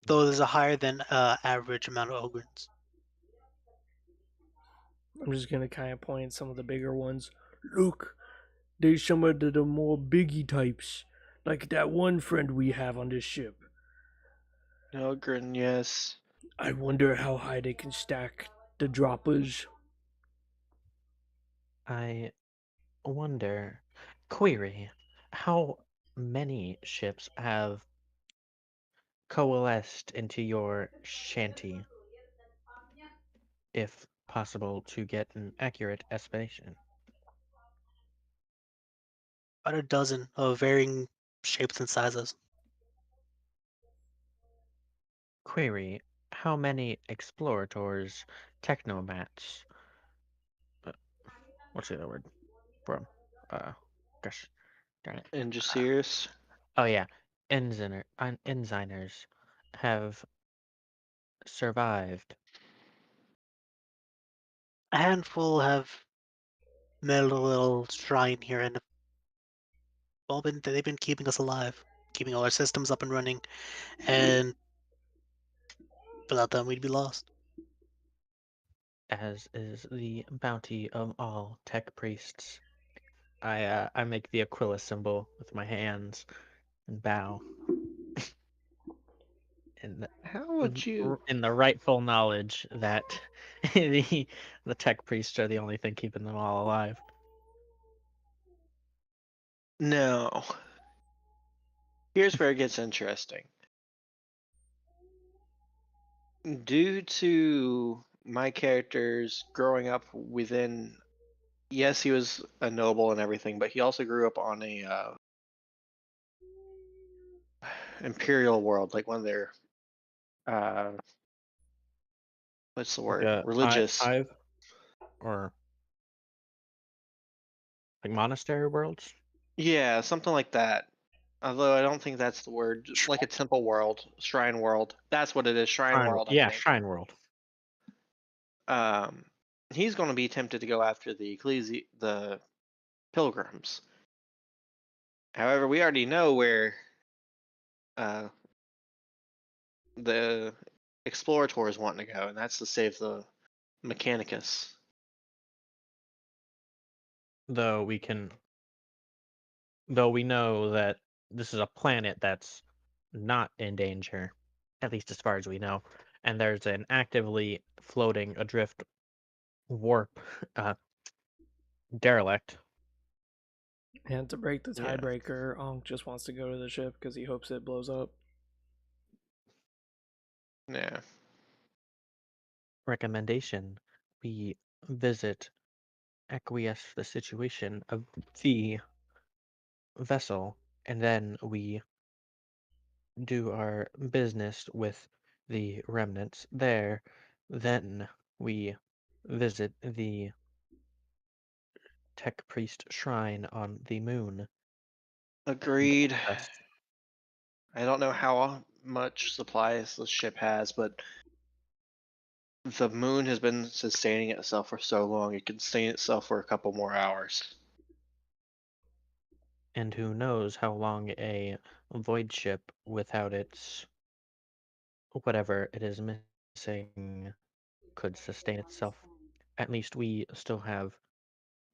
though there's a higher than average amount of Ogrins. I'm just gonna kind of point at some of the bigger ones. Look, there's some of the more biggie types, like that one friend we have on this ship. Nogrin, yes. I wonder how high they can stack the droppers. I wonder, query, how many ships have coalesced into your shanty, if possible, to get an accurate estimation? About a dozen of varying shapes and sizes. Query, how many explorators, technomats, uh, what's the other word? Bro, gosh, darn it. And just serious. Oh yeah, Enziners have survived. A handful have made a little shrine here, and they've been keeping us alive, keeping all our systems up and running, and without them we'd be lost. As is the bounty of all tech priests. I make the Aquila symbol with my hands and bow in How would you? in the rightful knowledge that the tech priests are the only thing keeping them all alive. No. Here's where it gets interesting. Due to my character's growing up within, yes, he was a noble and everything, but he also grew up on a imperial world, like one of their uh, what's the Like word? a Religious. hive or like monastery worlds. Yeah, something like that. Although I don't think that's the word. Like a temple world, shrine world. That's what it is, shrine world, I Yeah, think. shrine world. Um, he's going to be tempted to go after the pilgrims. However, we already know where uh, the explorator is wanting to go, and that's to save the Mechanicus. Though we know that this is a planet that's not in danger, at least as far as we know, and there's an actively floating adrift warp uh, derelict. And to break the Yeah. tiebreaker, Onk just wants to go to the ship because he hopes it blows up. Yeah. Recommendation: we visit, acquiesce the situation of the vessel, and then we do our business with the remnants there. Then we visit the tech priest shrine on the moon. And Agreed. thus, I don't know how much supplies the ship has, but the moon has been sustaining itself for so long, it can sustain itself for a couple more hours. and who knows how long a void ship without its whatever it is missing could sustain itself. At least we still have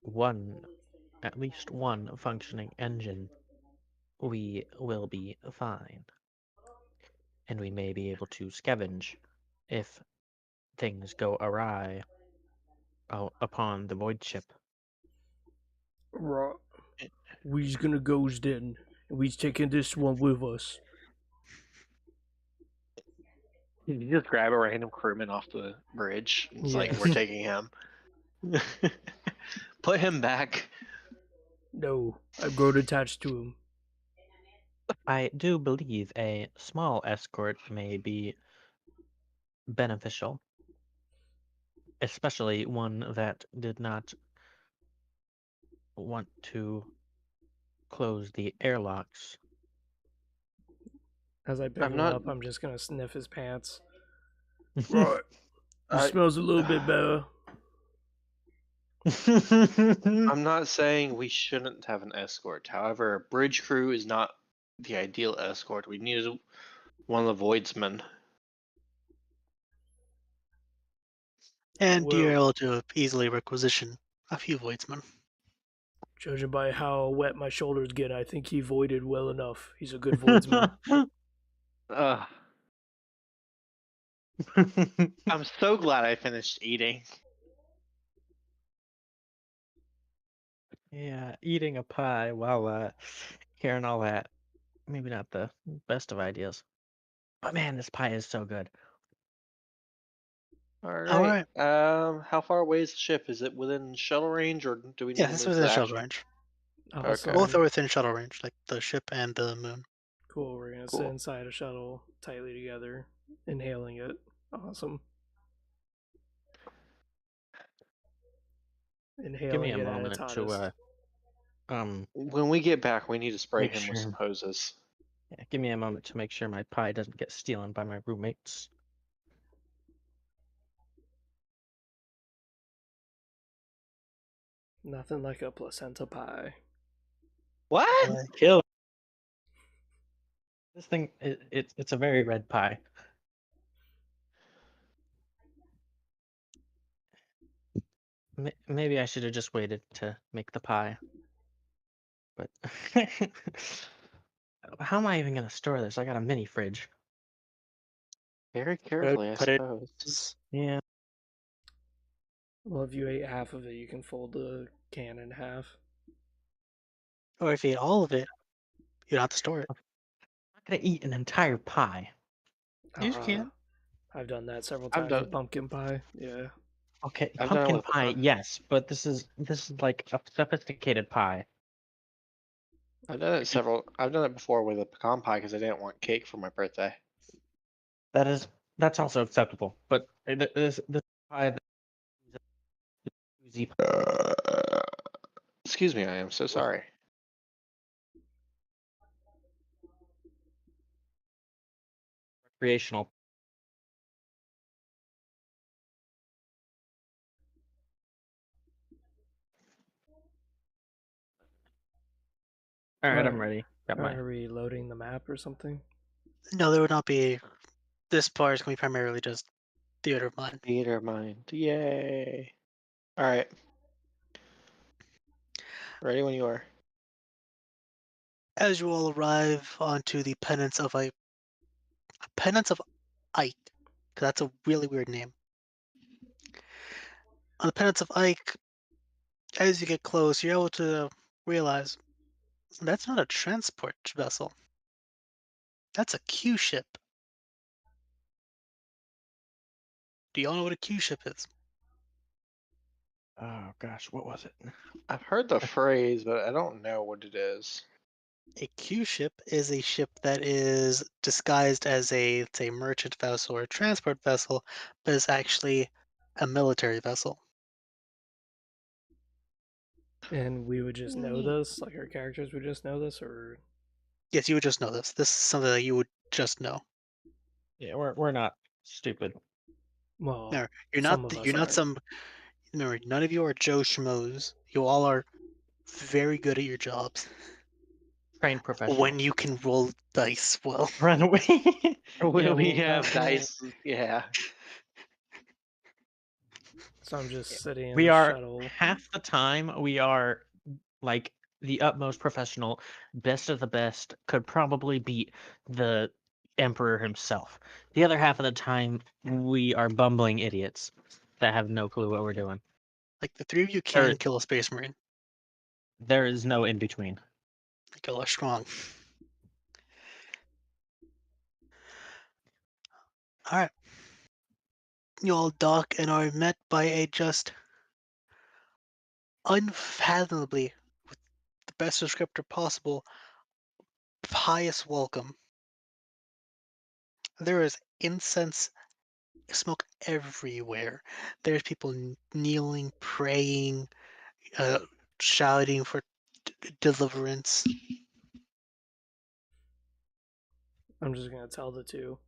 one, at least one functioning engine. We will be fine, and we may be able to scavenge if things go awry upon the void ship. Right. We's gonna goes then. And we's taking this one with us. You just grab a random crewman off the bridge. It's like, we're Yes. taking him. Put him back. No, I've grown attached to him. I do believe a small escort may be beneficial, especially one that did not want to close the airlocks. As I pick I'm him not. up, I'm just gonna sniff his pants. Right. He I, smells a little bit better. I'm not saying we shouldn't have an escort. However, a bridge crew is not the ideal escort. We need one of the voidsmen. And you're Well, able to easily requisition a few voidsmen. judging by how wet my shoulders get, I think he voided well enough. He's a good voidsman. Ugh. I'm so glad I finished eating. Yeah, eating a pie while hearing all that. Maybe not the best of ideas. But man, this pie is so good. All All right. right. How far away is the ship? Is it within shuttle range, or do we need Yeah, to it's move to within the shuttle actual? range. Okay. Both are Awesome. within shuttle range, like the ship and the moon. Cool. We're gonna sit Cool. inside a shuttle tightly together, inhaling it. Awesome. Give me Inhaling a it at its moment to hottest. When we get back, we need to spray make him with some sure. hoses. Yeah, give me a moment to make sure my pie doesn't get stolen by my roommates. Nothing like a placenta pie. What? Kill. This thing, it's a very red pie. Maybe I should have just waited to make the pie. But how am I even gonna store this? I got a mini fridge. Very I would carefully, I put it. suppose. Yeah. Well, if you ate half of it, you can fold the can in half. Or if you ate all of it, you don't have to store it. I'm not gonna eat an entire pie. You can. I've done that several I've times done. with pumpkin pie. Yeah. Okay, I've done it pumpkin with pie, yes, but this is like a sophisticated pie. I've done it several. I've done it before with a pecan pie because I didn't want cake for my birthday. That's also acceptable. But this pie, the oozy Excuse me, I am so sorry. recreational. All right, I'm ready. Got my. Are we loading the map or something? No, there would not be. This part is going to be primarily just theater of mind. Theater mind. Yay. All right. Ready when you are. As you all arrive onto the Penance of Ike, 'cause that's a really weird name. On the Penance of Ike, as you get close, you're able to realize that's not a transport vessel. That's a Q ship. Do y'all know what a Q ship is? Oh gosh, what was it? I've heard the phrase, but I don't know what it is. A Q ship is a ship that is disguised as a, say, merchant vessel or a transport vessel, but is actually a military vessel. And we would just know Mm. this? Like our characters would just know this? Or. Yes, you would just know this. This is something that you would just know. Yeah, we're not stupid. Well, No, some of us you're not aren't. some. Remember, none of you are Joe Schmoes. You all are very good at your jobs Trained professional. when you can roll dice well. Run away. Yeah, We we have definitely. dice. Yeah. So I'm just Yeah. sitting in We the are shuttle. half the time we are like the utmost professional, best of the best, could probably beat the emperor himself. The other half of the time we are bumbling idiots that have no clue what we're doing. Like the three of you There can kill a space marine. there is no in between. Like y'all are strong. All right, you all dock and are met by a just unfathomably, with the best descriptor possible, pious welcome. There is incense smoke everywhere. There's people kneeling, praying, uh, shouting for deliverance. I'm just gonna tell the two.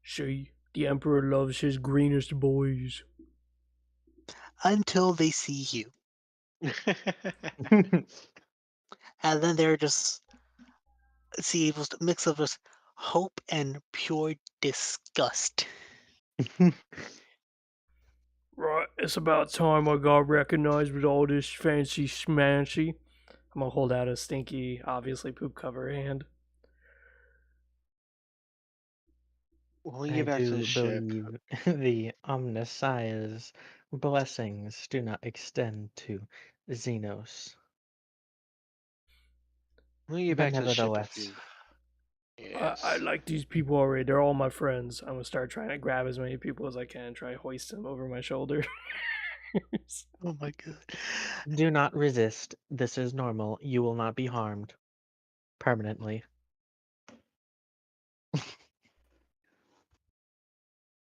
See, the Emperor loves his greenest boys. Until they see you. And then they're just see it was a mix of just hope and pure disgust. Right, it's about time I got recognized with all this fancy schmancy. I'm gonna hold out a stinky, obviously poop cover hand. When we I get back to the do ship, believe the Omnissiah's blessings do not extend to Xenos. when we get But back to the ship, if nevertheless, you. I Yes. like these people already. They're all my friends. I'm gonna start trying to grab as many people as I can and try to hoist them over my shoulder. Oh my god. do not resist. This is normal. You will not be harmed permanently.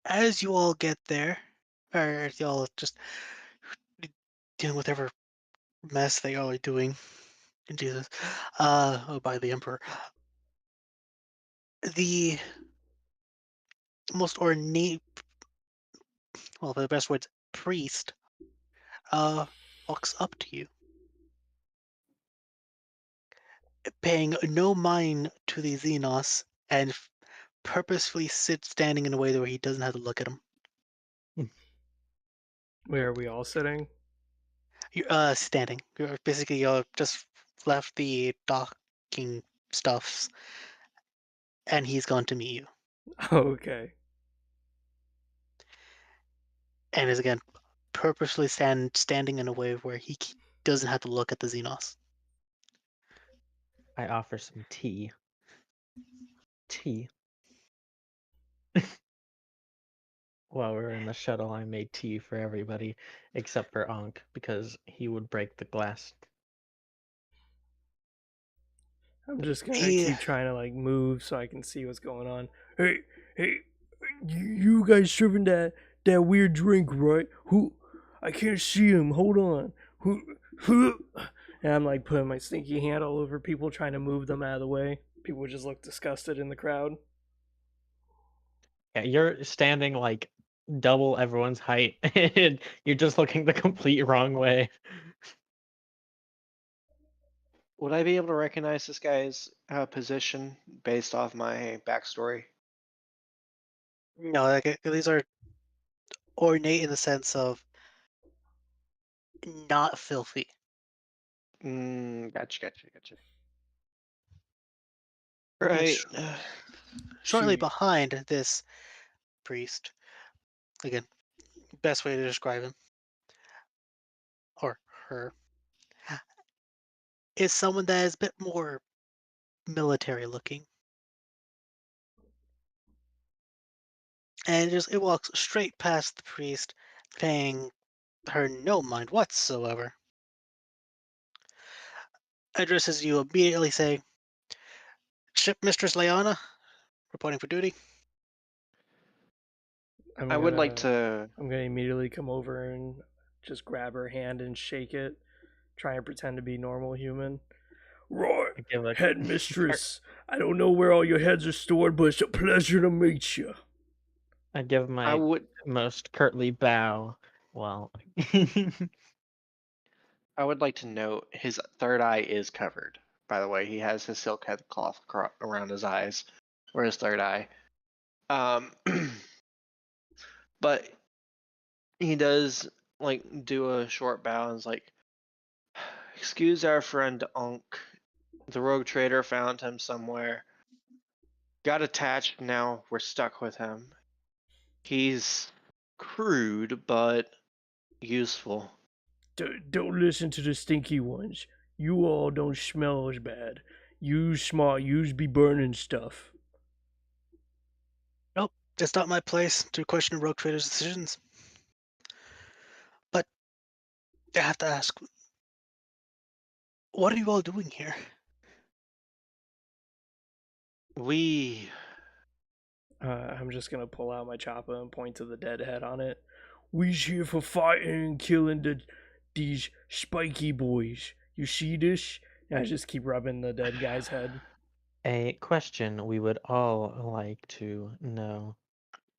As you all get there, or y'all just dealing with whatever mess they all are doing, Jesus, oh, by the Emperor, the most ornate, well, the best words, priest, uh, walks up to you. paying no mind to the Xenos and purposefully standing in a way where he doesn't have to look at him. Where are we all sitting? You're standing. You're basically just left the docking stuffs, and he's gone to meet you, Okay. and is again purposely standing in a way where he doesn't have to look at the Xenos. I offer some tea. Tea. While we were in the shuttle, I made tea for everybody except for Onk because he would break the glass. I'm just gonna He keep trying to like move so I can see what's going on. Hey, you guys serving that weird drink, right? Who? I can't see him. Hold on. Who? And I'm like putting my stinky hand all over people, trying to move them out of the way. People just look disgusted in the crowd. Yeah, you're standing like double everyone's height, and you're just looking the complete wrong way. Would I be able to recognize this guy's position based off my backstory? No, like these are ornate in the sense of not filthy. Gotcha. Right. Shortly Shoot. behind this priest, again, best way to describe him or her, is someone that is a bit more military looking. And it walks straight past the priest, paying her no mind whatsoever. Addresses you immediately, saying, "Ship Mistress Leona, reporting for duty." I would like to. I'm gonna immediately come over and just grab her hand and shake it, try and pretend to be normal human. Right, I give a headmistress. I don't know where all your heads are stored, but it's a pleasure to meet you. I give I my would. most courtly bow. Well, I would like to note his third eye is covered. By the way, he has his silk headcloth around his eyes, or his third eye. Um, but he does like do a short bow and is like, "Excuse our friend Onk. The rogue trader found him somewhere. Got attached. Now we're stuck with him. He's crude but useful." Don't listen to the stinky ones. You all don't smell as bad. You smart. Yous be burning stuff. Nope, it's not my place to question a rogue trader's decisions. But I have to ask, what are you all doing here? We I'm just gonna pull out my chopper and point to the dead head on it. We's here for fighting and killing these spiky boys. You see this? And I just keep rubbing the dead guy's head. a question we would all like to know.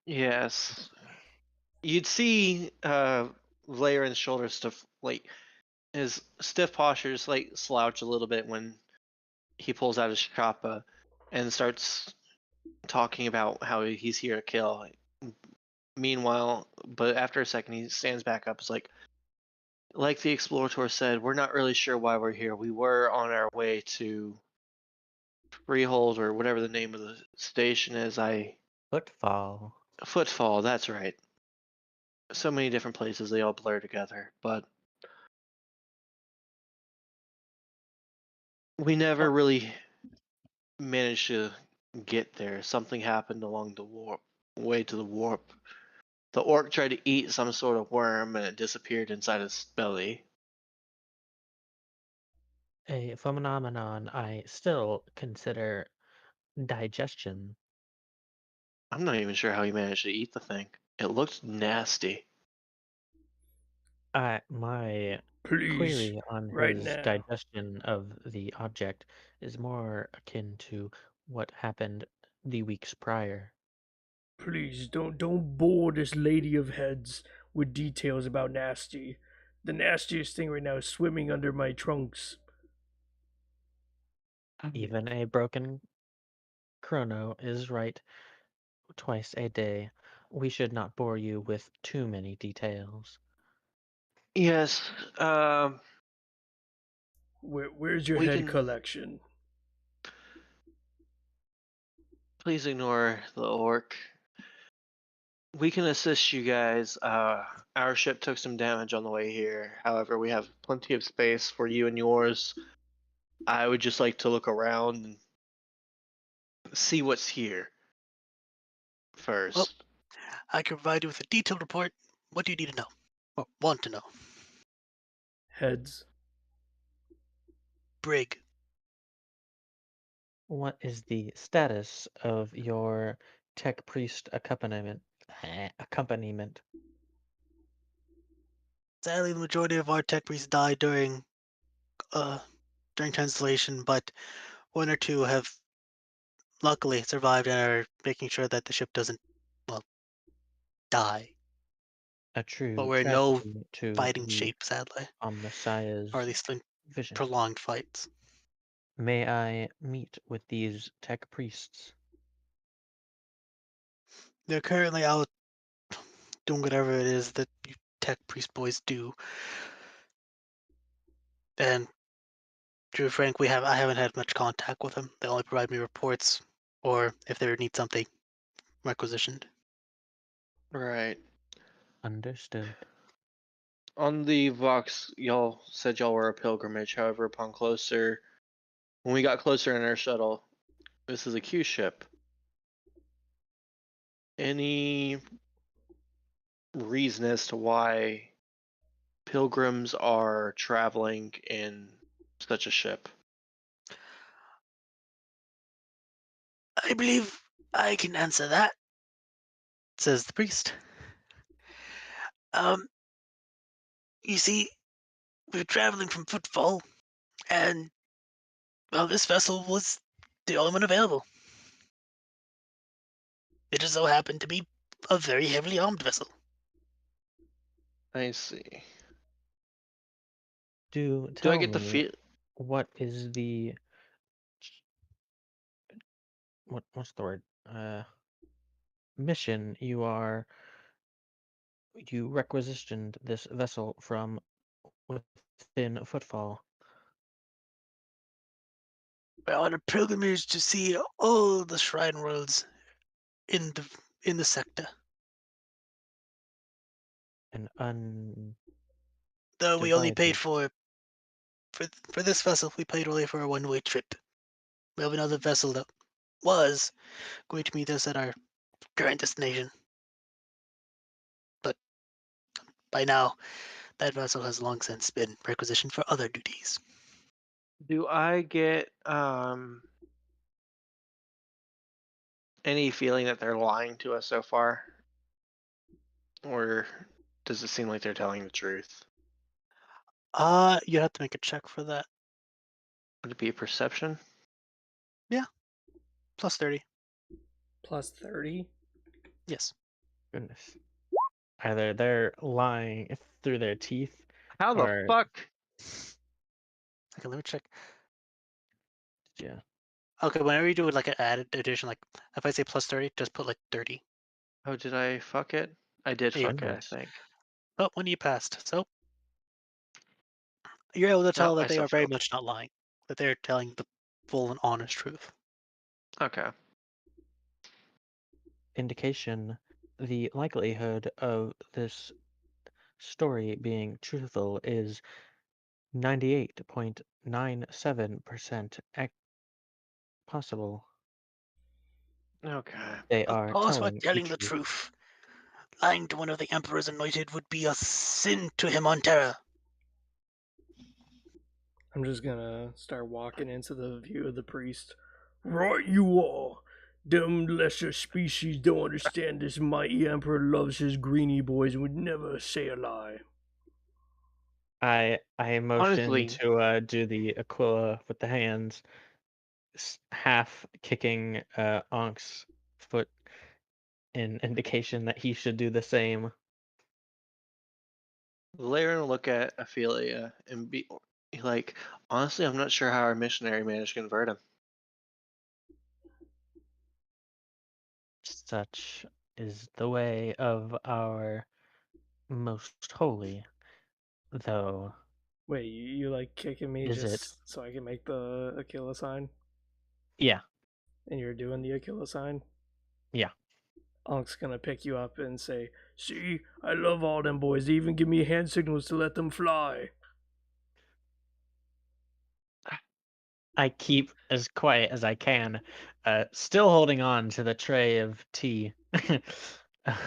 yes. You'd see Valerian's shoulders stuff like his stiff postures like slouch a little bit when he pulls out his choppa and starts talking about how he's here to kill. Meanwhile, but after a second, he stands back up. It's like the explorator said, we're not really sure why we're here. We were on our way to Freehold or whatever the name of the station is. Footfall. Footfall. That's right. So many different places, they all blur together. But we never really managed to get there. Something happened along the way to the warp. The orc tried to eat some sort of worm and it disappeared inside his belly. A phenomenon I still consider digestion. I'm not even sure how he managed to eat the thing. It looked nasty. My Please, query on right his now. digestion of the object is more akin to what happened the weeks prior. Please don't bore this lady of heads with details about nasty. The nastiest thing right now is swimming under my trunks. Even a broken chrono is right twice a day. We should not bore you with too many details. Yes. Where's your We head can. collection? Please ignore the orc. We can assist you guys. Our ship took some damage on the way here. However, we have plenty of space for you and yours. I would just like to look around and see what's here Well, first. I can provide you with a detailed report. What do you need to know? Or want to know? Heads. Brig. What is the status of your tech priest accompaniment? Sadly, the majority of our tech priests died during translation, but one or two have luckily survived and are making sure that the ship doesn't, well, die. A But true we're in no tragedy to fighting the shape, sadly, or at Messiah's least in vision. prolonged fights. May I meet with these tech priests? They're currently out doing whatever it is that you tech priest boys do. And to be frank, I haven't had much contact with them. They only provide me reports, or if they need something requisitioned. Right. Understood. On the Vox, y'all said y'all were a pilgrimage. However, when we got closer in our shuttle, this is a Q ship. Any reason as to why pilgrims are traveling in such a ship? I believe I can answer that, says the priest. Um, you see, we were traveling from Footfall, and well, this vessel was the only one available. It just so happened to be a very heavily armed vessel. I see. Do Do I tell get the me, feel? what is the what's the word? Mission you requisitioned this vessel from within Footfall. We're on a pilgrimage to see all the shrine worlds in the sector. An undivided. Though we only paid for this vessel, we paid only for a one-way trip. We have another vessel that was going to meet us at our current destination, but by now, that vessel has long since been requisitioned for other duties. Do I get any feeling that they're lying to us so far, or does it seem like they're telling the truth? You have to make a check for that. Would it be a perception? Yeah, plus 30. Plus 30? Yes. Goodness. Either they're lying through their teeth, How the or fuck? Okay, let me check. yeah. Okay, whenever you do like an added addition, like if I say plus 30, just put like 30. Oh, did I fuck it? I did Yeah, you fuck it, I Goodness. think. oh, when you passed. So you're able to No, tell I that they still are very failed. much not lying, that they're telling the full and honest truth. Okay. Indication the likelihood of this story being truthful is 98.97% possible. Okay. They Of are course, we're telling the telling the truth. truth. Lying to one of the Emperor's anointed would be a sin to him on Terra. I'm just gonna start walking into the view of the priest. Right you are. Them lesser species don't understand this mighty emperor loves his greenie boys and would never say a lie. I motion Honestly, to do the Aquila with the hands, half kicking Onk's foot in indication that he should do the same. Laren will look at Ophelia and be like, honestly, I'm not sure how our missionary managed to convert him. Such is the way of our most holy, though Wait, you like kicking me is it? just so I can make the Aquila sign? Yeah, And you're doing the Aquila sign? yeah. Onk's gonna pick you up and say, "See, I love all them boys. They even give me hand signals to let them fly." I keep as quiet as I can, still holding on to the tray of tea,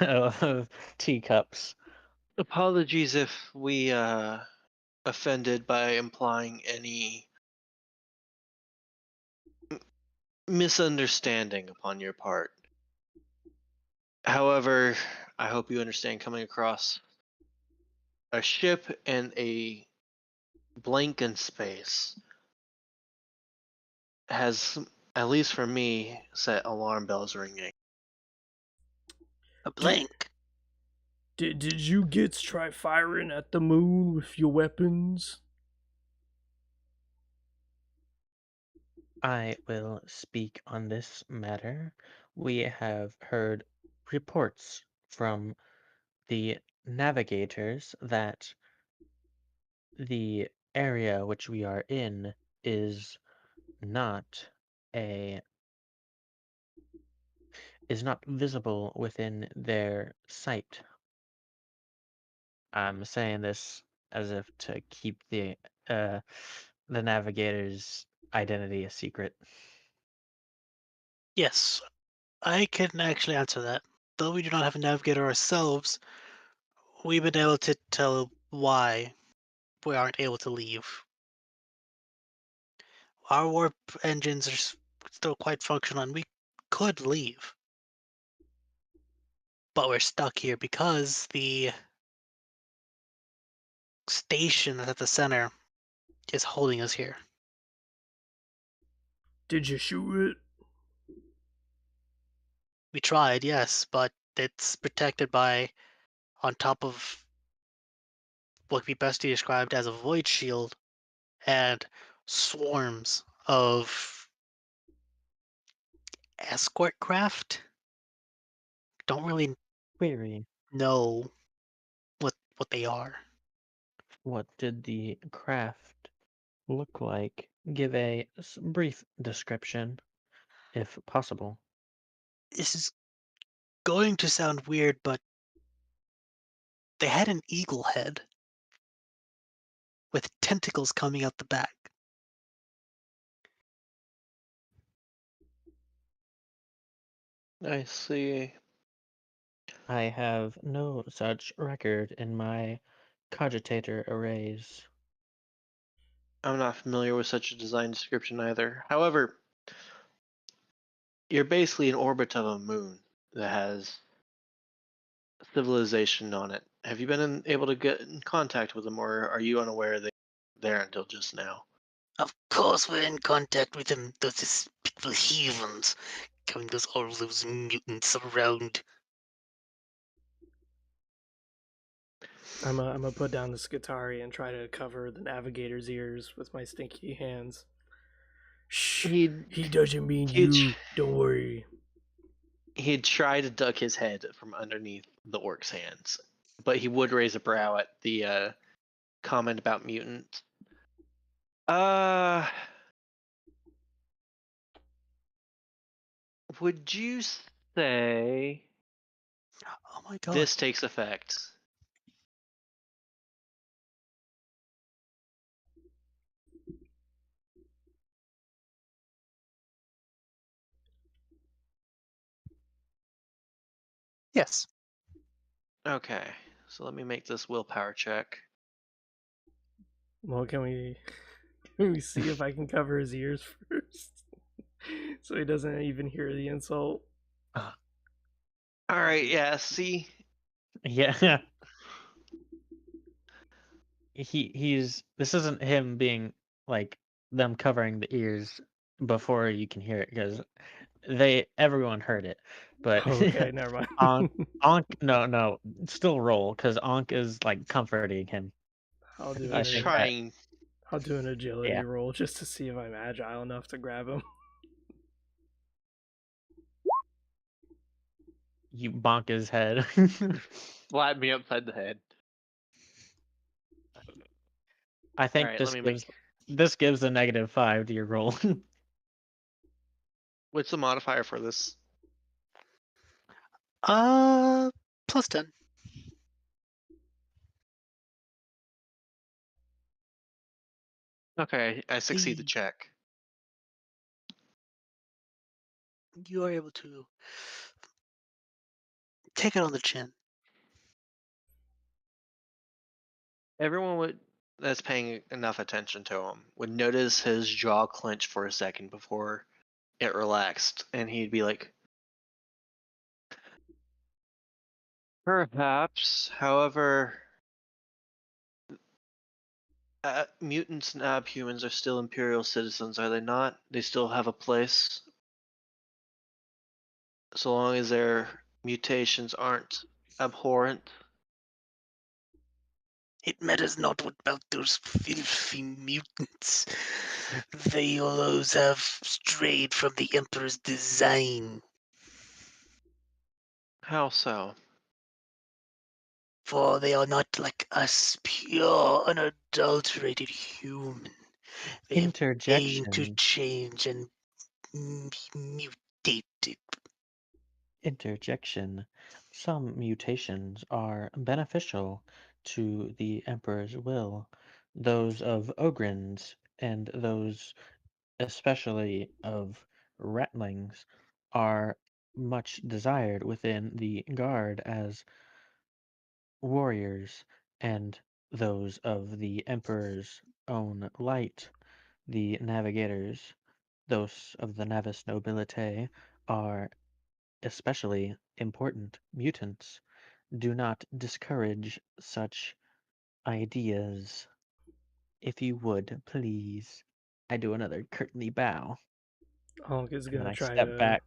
of teacups. Apologies if we offended by implying any misunderstanding upon your part. However, I hope you understand coming across a ship and a blank in space has, at least for me, set alarm bells ringing. A Did, blank. did you gits try firing at the moon with your weapons? I will speak on this matter. We have heard reports from the navigators that the area which we are in is not a is not visible within their sight. I'm saying this as if to keep uh the navigator's identity a secret. Yes, I can actually answer that. Though we do not have a navigator ourselves, we've been able to tell why we aren't able to leave. Our warp engines are still quite functional and we could leave. But we're stuck here because the station at the center is holding us here. Did you shoot it? We tried, yes, but it's protected by, on top of what can be best described as a void shield, and swarms of escort craft. Don't really Query, know what they are. what did the craft look like? Give a brief description, if possible. This is going to sound weird, but they had an eagle head with tentacles coming out the back. I see. I have no such record in my cogitator arrays. I'm not familiar with such a design description either. However, you're basically in orbit of a moon that has civilization on it. Have you been able to get in contact with them, or are you unaware they're there until just now? Of course, we're in contact with them. Those despicable heathens, carrying all those mutants around. I'm gonna put down the Skitari and try to cover the navigator's ears with my stinky hands. Shh, he doesn't mean he'd, you. Don't worry. he'd try to duck his head from underneath the orc's hands, but he would raise a brow at the comment about mutants. Would you say Oh my god. this takes effect? Yes. Okay, so let me make this willpower check. Well, can we see if I can cover his ears first, so he doesn't even hear the insult? All right, yeah. See, Yeah. He's this isn't him being like them covering the ears before you can hear it because everyone heard it, but Okay, never Onk mind. Onk no still roll because Onk is like comforting him. I'll do I he's think an that trying. I'll do an agility yeah. roll just to see if I'm agile enough to grab him. you bonk his head. Slap me upside the head. I think Alright, let me make. this gives a -5 to your roll. What's the modifier for this? +10. Okay, I succeed the Hey. check. You are able to take it on the chin. Everyone that's paying enough attention to him would notice his jaw clench for a second before it relaxed, and he'd be like, "Perhaps, however, mutants and abhumans are still Imperial citizens, are they not? They still have a place, so long as their mutations aren't abhorrent." It matters not about those filthy mutants. They all those have strayed from the Emperor's design. How so? For they are not like us, pure, unadulterated human. They have gained to Interjection. change and mutated. Interjection. Some mutations are beneficial to the Emperor's will. Those of Ogrins and those especially of Ratlings are much desired within the Guard as warriors, and those of the Emperor's own light, the Navigators, those of the Navis Nobilite, are especially important. Mutants do not discourage such ideas. If you would, please. I do another curtly bow, Onk is and then gonna I try step to. back.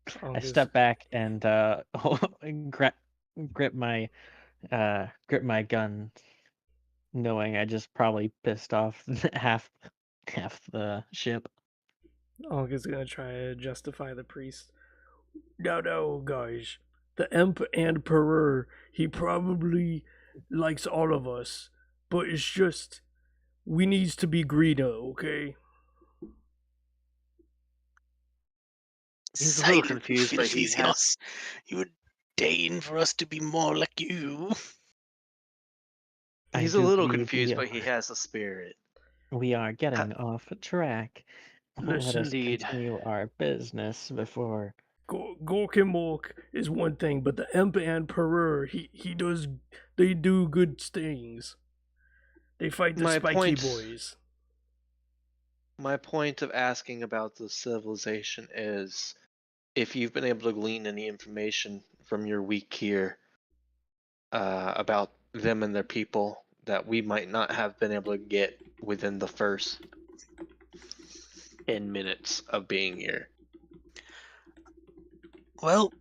I Onk is step back and grip my grip my gun, knowing I just probably pissed off half the ship. Onk is gonna try to justify the priest. No, guys. The Emperor, he probably likes all of us, but it's just we needs to be greener, okay? He's a little Silent confused, but he filthies in has. us. You would deign for us to be more like you. I He's a do little believe confused, but he has a spirit. we are getting off track. Let us Listen, Indeed. continue our business before. Gork and Mork is one thing, but the Emperor, they do good things. They fight the My spiky point. boys. My point of asking about the civilization is, if you've been able to glean any information from your week here about them and their people that we might not have been able to get within the first 10 minutes of being here. Well,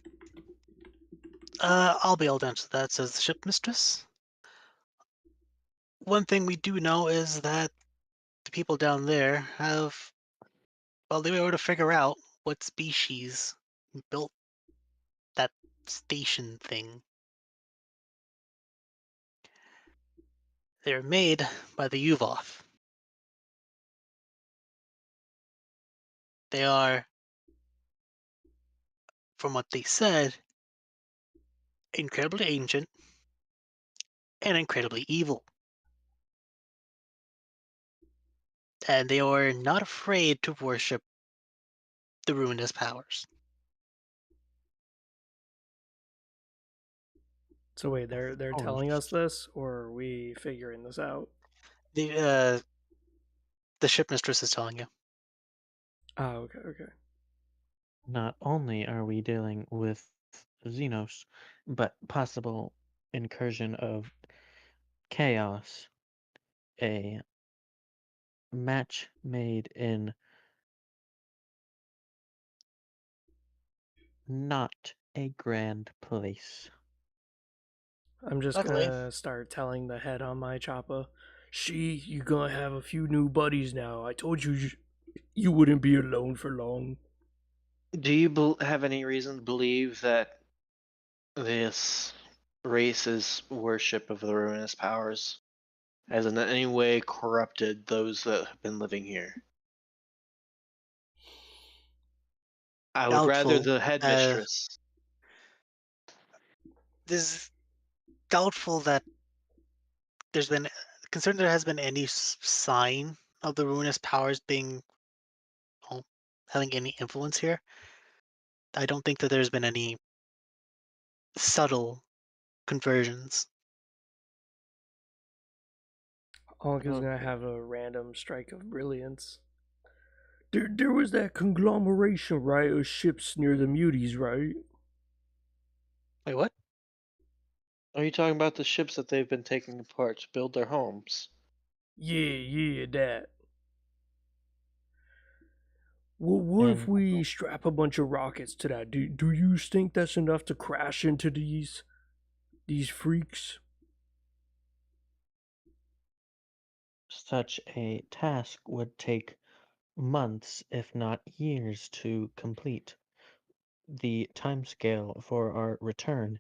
I'll be able to answer that, says the ship mistress. One thing we do know is that the people down there have, well, they were able to figure out what species built that station thing. They're made by the Yuvoth. They are, from what they said, incredibly ancient and incredibly evil. And they are not afraid to worship the ruinous powers. So wait, they're telling us Course. this, or are we figuring this out? The ship mistress is telling you. Oh, okay. Not only are we dealing with Xenos, but possible incursion of chaos, a match made in not a grand place. I'm just Luckily, gonna start telling the head on my chopper. You gonna have a few new buddies now. I told you wouldn't be alone for long. Do you have any reason to believe that this race's worship of the ruinous powers has in any way corrupted those that have been living here. I would rather Doubtful. the headmistress. This is doubtful that there's been concerned there has been any sign of the ruinous powers being well, having any influence here. I don't think that there's been any subtle conversions. Onk is gonna Okay. have a random strike of brilliance. There was that conglomeration, right, of ships near the Muties, right? Wait, what? Are you talking about the ships that they've been taking apart to build their homes? Yeah, that. Well, what if And we strap a bunch of rockets to that? Do you think that's enough to crash into these freaks? such a task would take months, if not years, to complete. The timescale for our return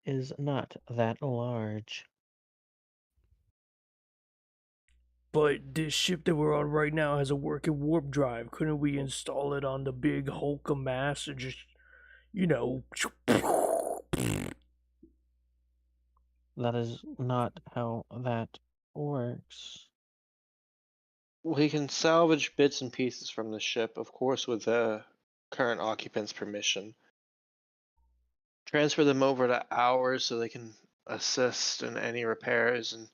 is not that large. But this ship that we're on right now has a working warp drive. Couldn't we install it on the big hulk of mass and just, you know? That is not how that works. We can salvage bits and pieces from the ship, of course, with the current occupants' permission. Transfer them over to ours so they can assist in any repairs and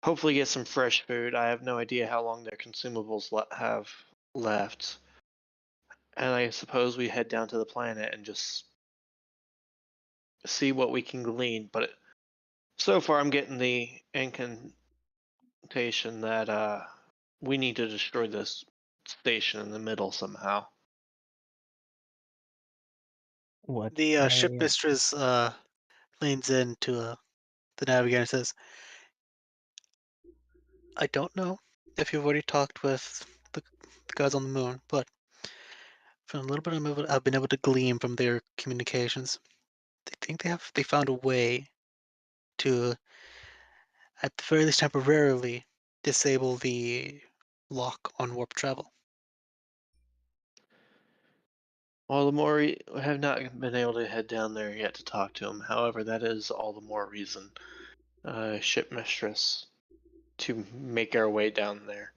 hopefully get some fresh food. I have no idea how long their consumables have left. And I suppose we head down to the planet and just see what we can glean. But so far, I'm getting the incantation that we need to destroy this station in the middle somehow. What The ship I mistress leans into the navigator and says, "I don't know if you've already talked with the guys on the moon, but from a little bit I've been able to glean from their communications, they think they found a way to, at the very least temporarily, disable the lock on warp travel." All the more we have not been able to head down there yet to talk to him. However, that is all the more reason, ship mistress, to make our way down there.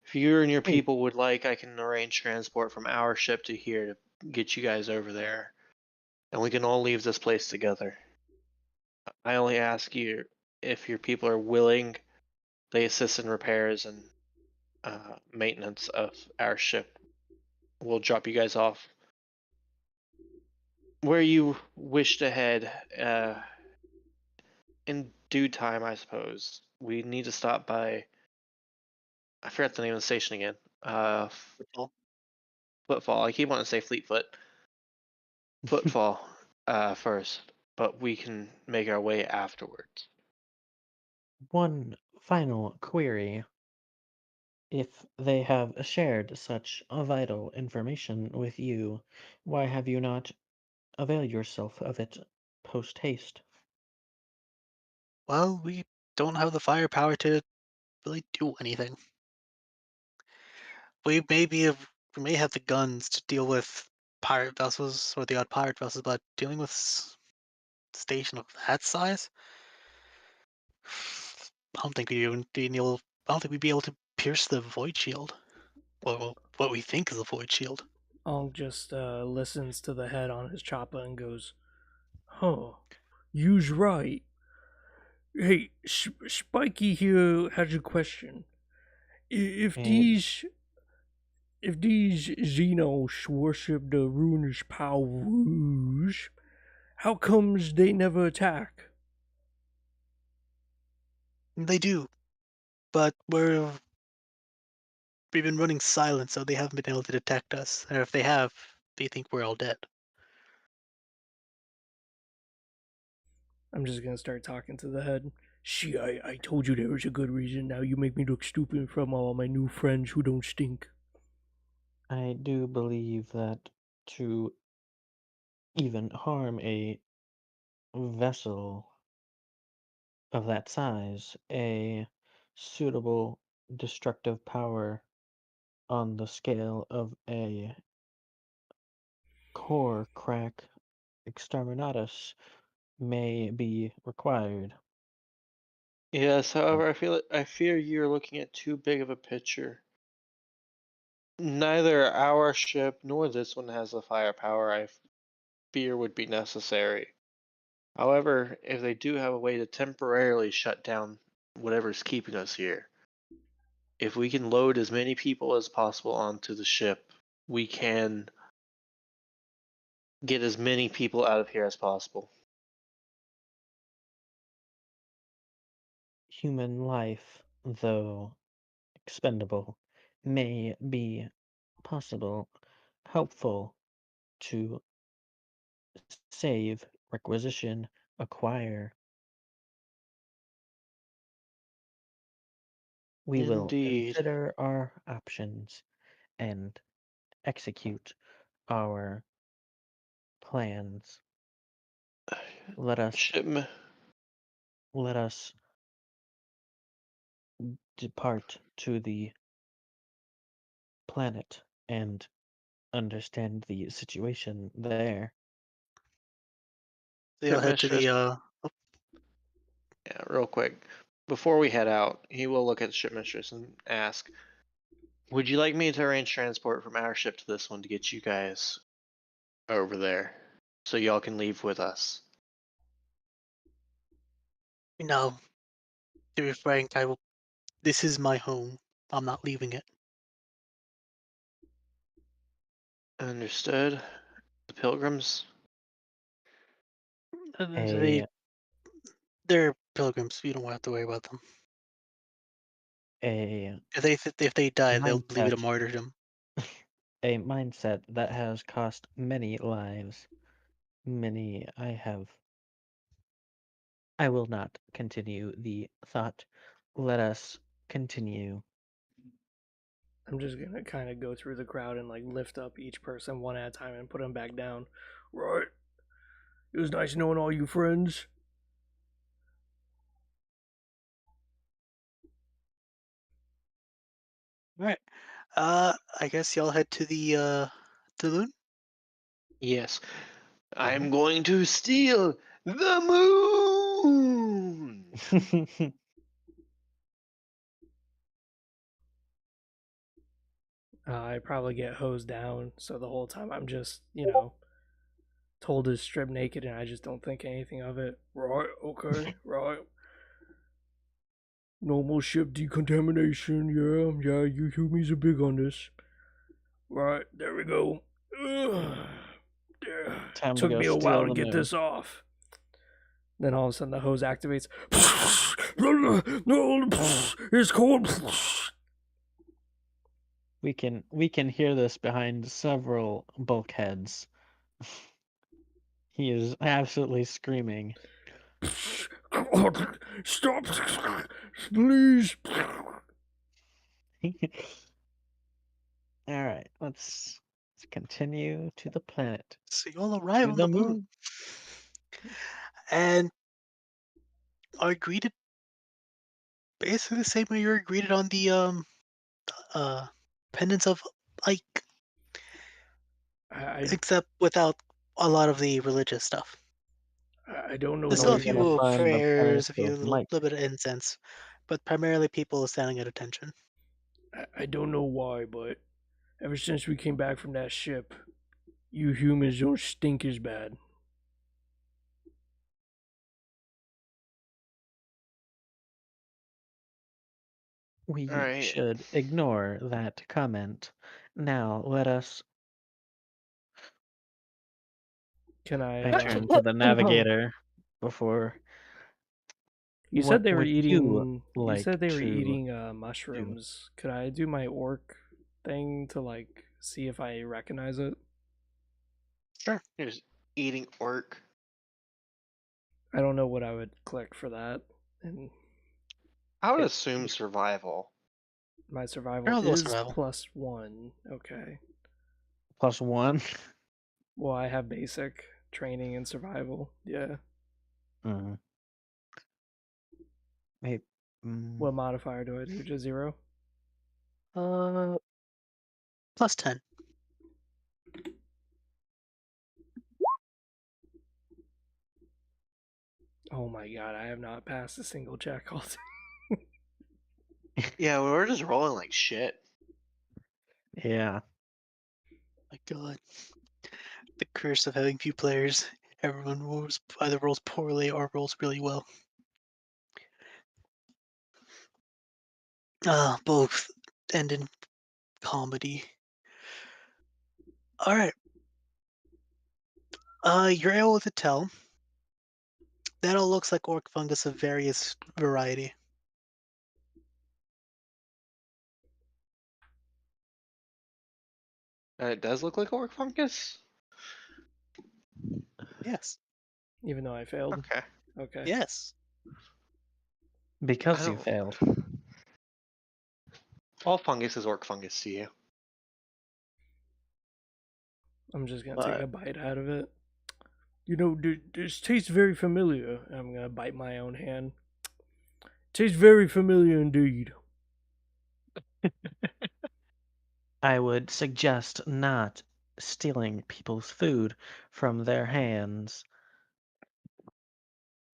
If you and your people would like, I can arrange transport from our ship to here to get you guys over there, and we can all leave this place together. I only ask you if your people are willing. They assist in repairs and maintenance of our ship. We'll drop you guys off where you wish to head in due time, I suppose. We need to stop by. I forgot the name of the station again. Footfall. I keep wanting to say Fleetfoot. Footfall first, but we can make our way afterwards. one final query. If they have shared such vital information with you, why have you not availed yourself of it post haste? Well, we don't have the firepower to really do anything. We may have the guns to deal with pirate vessels or the odd pirate vessels, but dealing with station of that size, I don't think I don't think we'd be able to pierce the void shield. Well, what we think is a void shield. Onk just listens to the head on his chopper and goes, "Huh, you's right. Hey, Spiky here has a question. If And these Xenos worship the ruinous powers, how comes they never attack?" They do, but we've been running silent, so they haven't been able to detect us. And if they have, they think we're all dead. I'm just gonna start talking to the head. "See, I told you there was a good reason. Now you make me look stupid in front of all my new friends who don't stink." I do believe that to even harm a vessel of that size a suitable destructive power on the scale of a core crack exterminatus may be required. Yes, however, I fear you're looking at too big of a picture. Neither our ship nor this one has the firepower I fear would be necessary. However, if they do have a way to temporarily shut down whatever's keeping us here, if we can load as many people as possible onto the ship, we can get as many people out of here as possible. Human life, though expendable, may be possible, helpful to save, requisition, acquire. We will Indeed. consider our options and execute our plans. Let us Shipment. let us depart to the planet and understand the situation there. So you'll head to Mistress. the Yeah, real quick. Before we head out, he will look at the ship mistress and ask, would you like me to arrange transport from our ship to this one to get you guys over there so y'all can leave with us? no. To be frank, I will. This is my home. I'm not leaving it. Understood. The pilgrims? They A they're pilgrims. You don't have to worry about them. a If they die, they'll leave it mindset a martyrdom. a mindset that has cost many lives. Many I will not continue the thought. Let us continue. I'm just gonna kind of go through the crowd and like lift up each person one at a time and put them back down. Right. It was nice knowing all you friends. All right. I guess y'all head to the moon. Yes. I'm Mhm. going to steal the moon! I probably get hosed down, so the whole time I'm just, told to strip naked and I just don't think anything of it. Right, okay, right. Normal ship decontamination, yeah, you humans are big on this. Right, there we go. Ugh. Yeah. Time to Took go me a while steal to the get moon. this off. Then all of a sudden the hose activates. It's cold. We can hear this behind several bulkheads. He is absolutely screaming. Stop, please. All right, let's continue to the planet. So y'all arrive To on the the moon, moon. and are greeted basically the same way you were greeted on the uh pendants of Ike, I except without a lot of the religious stuff. I don't know There's Where still are a why, we gonna but few find the planet prayers, a few of little, Mike? little bit of incense, but primarily people standing at attention. I don't know why, but ever since we came back from that ship, you humans don't stink as bad. We Alright. should ignore that comment. Now let us Can I I? turn to the navigator before. You What said they were would you eating. You like said they were to eating do? mushrooms. Could I do my orc thing to like see if I recognize it? Sure. Here's eating orc. I don't know what I would click for that, and I would It assume survival. my survival I'll go is survival. +1. Okay. +1. Well, I have basic training in survival. Yeah. Mm. Maybe. Mm. What modifier do I do? Just 0? Plus 10. Oh my god, I have not passed a single check all Yeah, we're just rolling like shit. Yeah. My god. The curse of having few players. Everyone either rolls poorly or rolls really well. Both end in comedy. Alright. You're able to tell. That all looks like orc fungus of various variety. It does look like orc fungus. Yes. even though I failed. Okay. Okay. Yes. I Because you don't. failed. All fungus is orc fungus to you. I'm just gonna take But a bite out of it. You know, this tastes very familiar. I'm gonna bite my own hand. Tastes very familiar indeed. I would suggest not stealing people's food from their hands.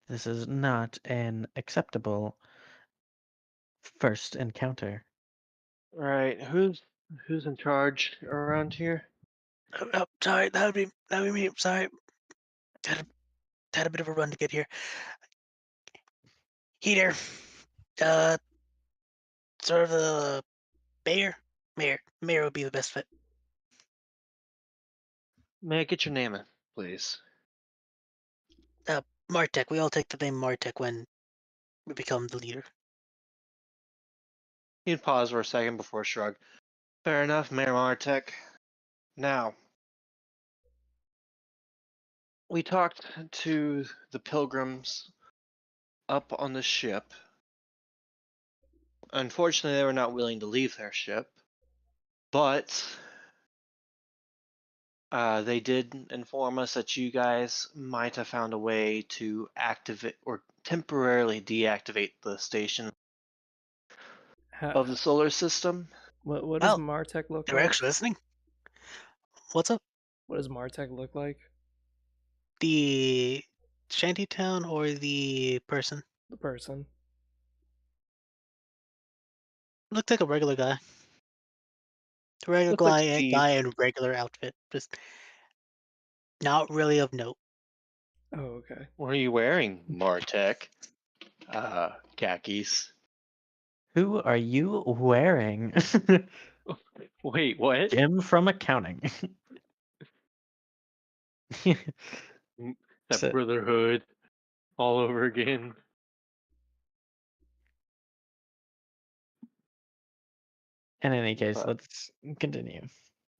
This is not an acceptable first encounter. Right. Who's in charge around here? oh, sorry, that would be me. Sorry. Had a bit of a run to get here. Heater. Uh sort of the mayor. Mayor would be the best fit. May I get your name, please? Martek. We all take the name Martek when we become the leader. He'd pause for a second before a shrug. Fair enough, Mayor Martek. Now, we talked to the pilgrims up on the ship. Unfortunately, they were not willing to leave their ship, but they did inform us that you guys might have found a way to activate or temporarily deactivate the station of the solar system. What does Well, Martech look they were like? actually listening. What's up? What does Martech look like? The shantytown or the person? The person. Looked like a regular guy. Regular Looks like guy, Steve. guy in regular outfit. Just not really of note. Oh, okay. What are you wearing, Martek? Khakis. Who are you wearing? Wait, what? Jim from accounting. That So, brotherhood all over again. in any case, But let's continue.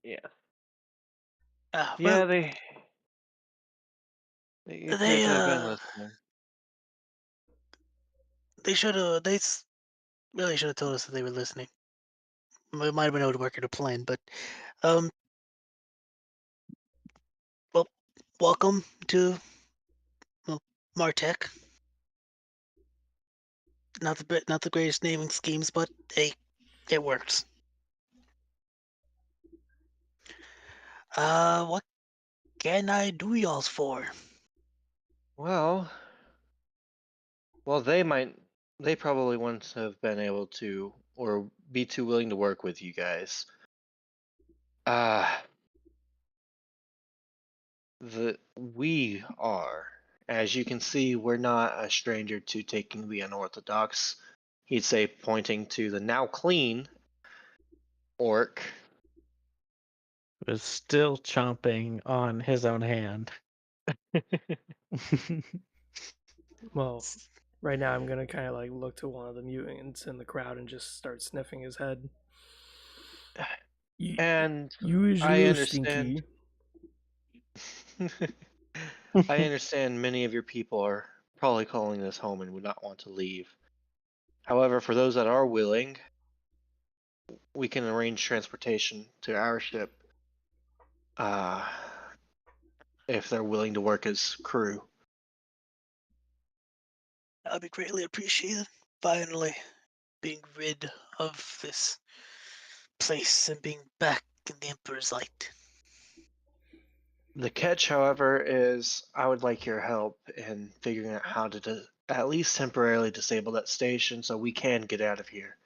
yeah, Well, yeah, they appear they to have been listening. they should have really should have told us that they were listening. We might have been able to work out a plan, but um, well, welcome to well, Martech. Not the greatest naming schemes, but hey, it works. What can I do y'all's for? Well, they probably wouldn't have been able to or be too willing to work with you guys. Uh, we are. As you can see, we're not a stranger to taking the unorthodox. He'd say, pointing to the now clean orc. Was still chomping on his own hand. Well, right now I'm gonna kind of like look to one of the mutants in the crowd and just start sniffing his head. And You is I little understand. stinky. I understand many of your people are probably calling this home and would not want to leave. However, for those that are willing, we can arrange transportation to our ship uh, if they're willing to work as crew. That'd be greatly appreciated. Finally, being rid of this place and being back in the Emperor's light. The catch, however, is I would like your help in figuring out how to at least temporarily disable that station so we can get out of here.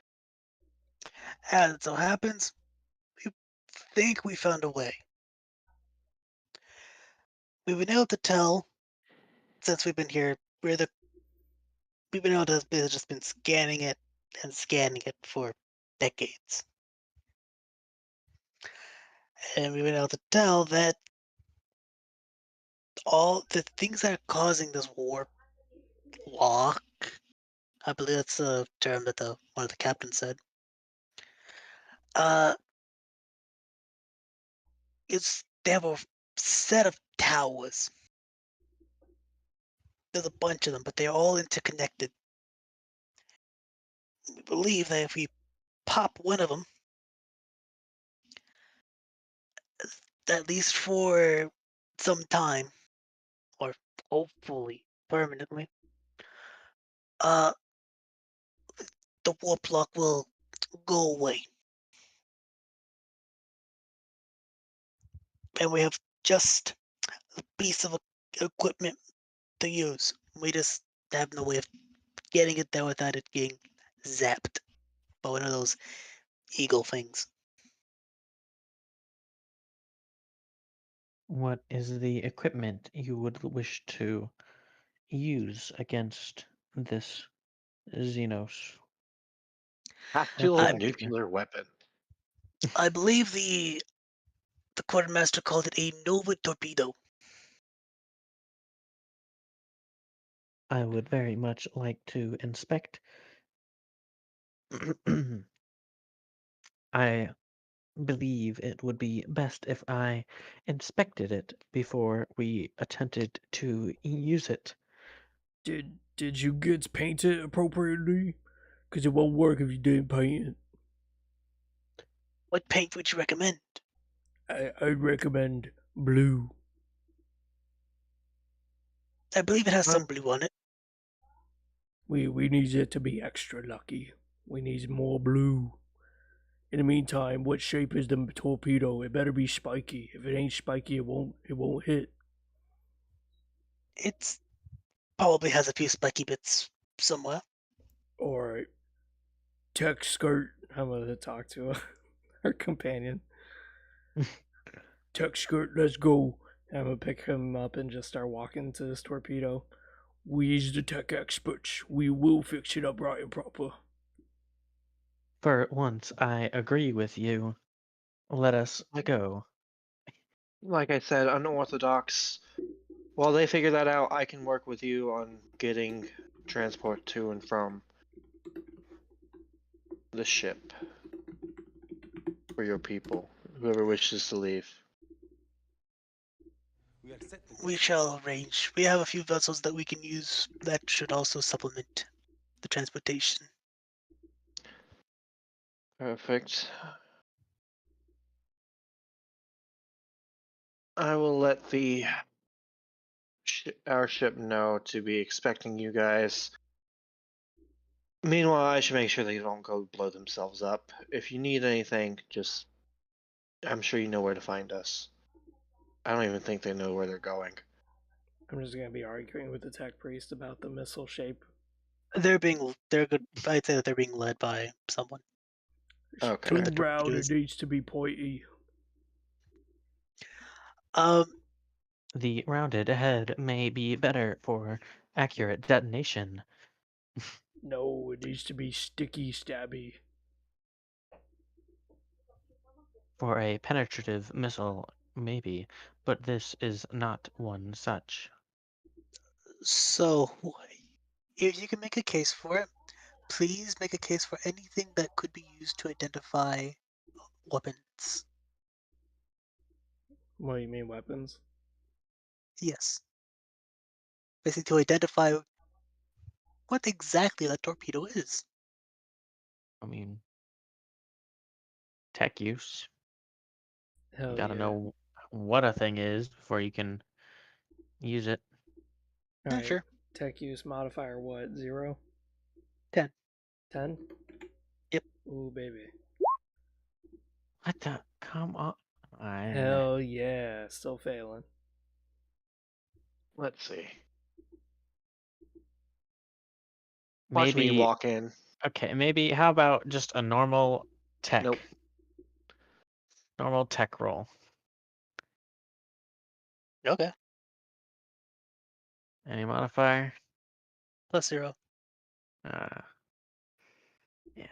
As it so happens, we think we found a way. We've been able to tell since we've been here, we've been able to just been scanning it and scanning it for decades. And we've been able to tell that all the things that are causing this warp lock, I believe that's the term that one of the captains said, uh, they have a set of towers. There's a bunch of them, but they're all interconnected. We believe that if we pop one of them, at least for some time, or hopefully permanently, uh, the warp lock will go away. And we have just a piece of equipment to use. We just have no way of getting it there without it getting zapped by one of those eagle things. What is the equipment you would wish to use against this Xenos Tactical I architecture? nuclear weapon. I believe the quartermaster called it a Nova torpedo. I would very much like to inspect. I believe it would be best if I inspected it before we attempted to use it. Did you get painted appropriately? Because it won't work if you didn't paint it. What paint would you recommend? I'd recommend blue. I believe it has some Um, blue on it. We need it to be extra lucky. We need more blue. In the meantime, what shape is the torpedo? It better be spiky. If it ain't spiky, it won't hit. It's probably has a few spiky bits somewhere. Or tech skirt. I'm gonna talk to her companion. Tech skirt, let's go. I'm gonna pick him up and just start walking to this torpedo. We's the tech experts. We will fix it up right and proper. For once, I agree with you. Let us like, go. like I said, unorthodox. While they figure that out, I can work with you on getting transport to and from the ship for your people, whoever wishes to leave. We shall arrange. We have a few vessels that we can use that should also supplement the transportation. Perfect. I will let our ship know to be expecting you guys. Meanwhile, I should make sure they don't go blow themselves up. If you need anything, I'm sure you know where to find us. I don't even think they know where they're going. I'm just gonna be arguing with the tech priest about the missile shape. They're good. I'd say that they're being led by someone. It's Okay. too The round. torpedo It is. needs to be pointy. Um, The rounded head may be better for accurate detonation. No, it needs to be sticky, stabby. For a penetrative missile, maybe, but this is not one such. so if you can make a case for it, please make a case for anything that could be used to identify weapons. What do you mean, weapons? Yes, basically to identify what exactly that torpedo is. I mean, tech use. You Hell gotta yeah. know what a thing is before you can use it. All Yeah, right. sure. Tech use modifier what? 0? 10. 10? Yep. Ooh, baby. What the? Come on. Hell yeah. Still failing. Let's see. Watch me Maybe. walk in. Okay, maybe. How about just a normal tech? Nope. Normal tech roll. Okay. Any modifier? +0. Yeah.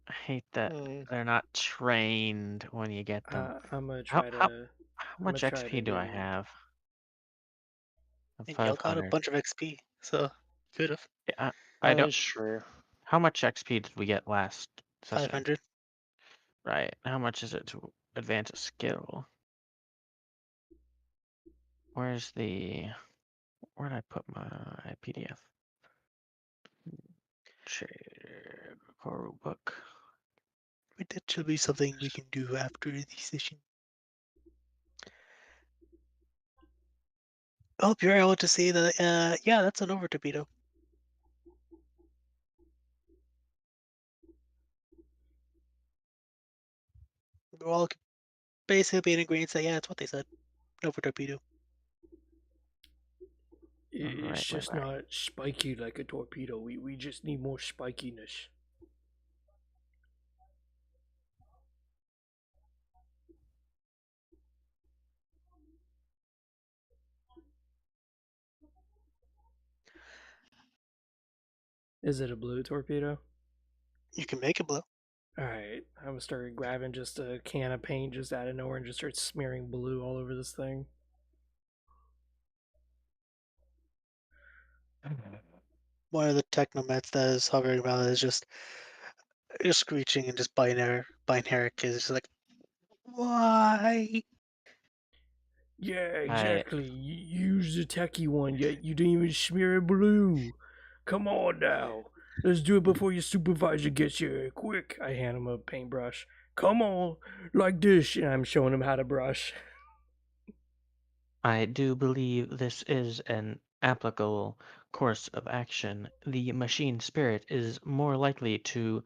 I hate that Hmm. they're not trained when you get them. I'm gonna How try how to. how I'm gonna much try to XP do I do. have? And y'all got a 500. bunch of XP, so could have. Yeah, I That don't. is true. How much XP did we get last session? 500. Right. How much is it to advance a skill? Where's the? Where did I put my PDF? Core book. But that should be something we can do after the session. I hope you're able to see that. Yeah, that's an over torpedo. We're all basically in agreement that yeah, that's what they said. Over torpedo. It's Right. just not spiky like a torpedo. We just need more spikiness. Is it a blue torpedo? You can make it blue. Alright, I'm gonna start grabbing just a can of paint just out of nowhere and just start smearing blue all over this thing. One of the technomets that is hovering around is just screeching and just biting her kids. Just like, why? Yeah, I exactly. Use the techie one, yet you didn't even smear it blue. Come on now. Let's do it before your supervisor gets here. Quick. I hand him a paintbrush. Come on, like this. And I'm showing him how to brush. I do believe this is an applicable course of action. The machine spirit is more likely to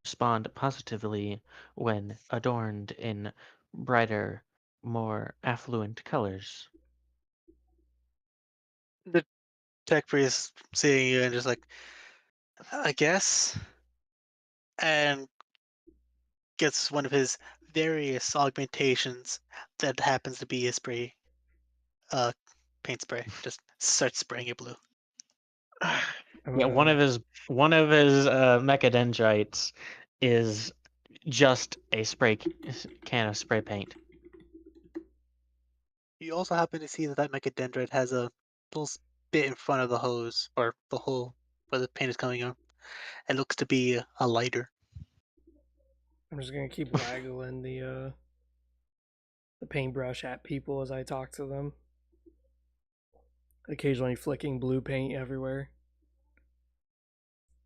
respond positively when adorned in brighter, more affluent colors. The tech priest seeing you and just like, I guess, and gets one of his various augmentations that happens to be a spray, uh, paint spray. Just starts spraying it blue. I'm Yeah, one of gonna, his mechadendrites is just a can of spray paint. You also happen to see that that mechadendrite has a little bit in front of the hose or the hole where the paint is coming on. It looks to be a lighter. I'm just gonna keep waggling the paintbrush at people as I talk to them. Occasionally flicking blue paint everywhere.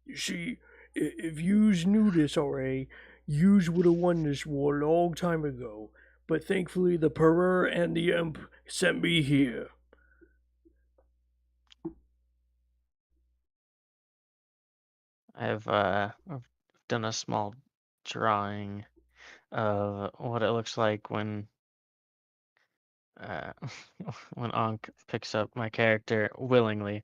You see, if yous knew this already, yous would have won this war a long time ago. But thankfully, the Perur and the Imp sent me here. I've done a small drawing of what it looks like when uh, when Onk picks up my character willingly.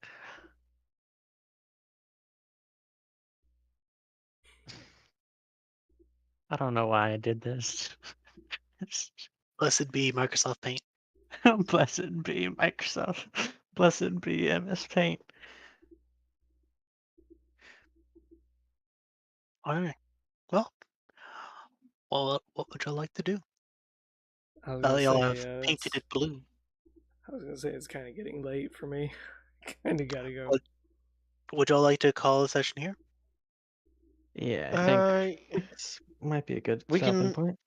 I don't know why I did this. Blessed be Microsoft Paint. Blessed be Microsoft. Blessed be MS Paint. All right. Well, what would y'all like to do? I was Now gonna that y'all say, have painted it blue. it's kind of getting late for me. Kind of gotta go. What would y'all like to call the session here? Yeah, I think Uh, might be a good we stopping can. point.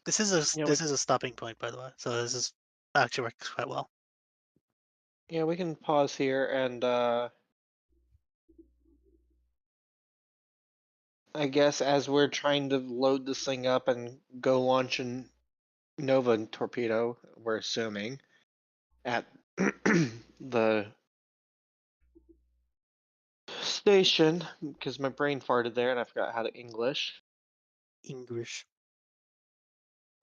This is a Yeah, this is a stopping point, by the way. So this is actually works quite well. we can pause here and I guess as we're trying to load this thing up and go launch a Nova torpedo, we're assuming at the station because my brain farted there and I forgot how to English. English.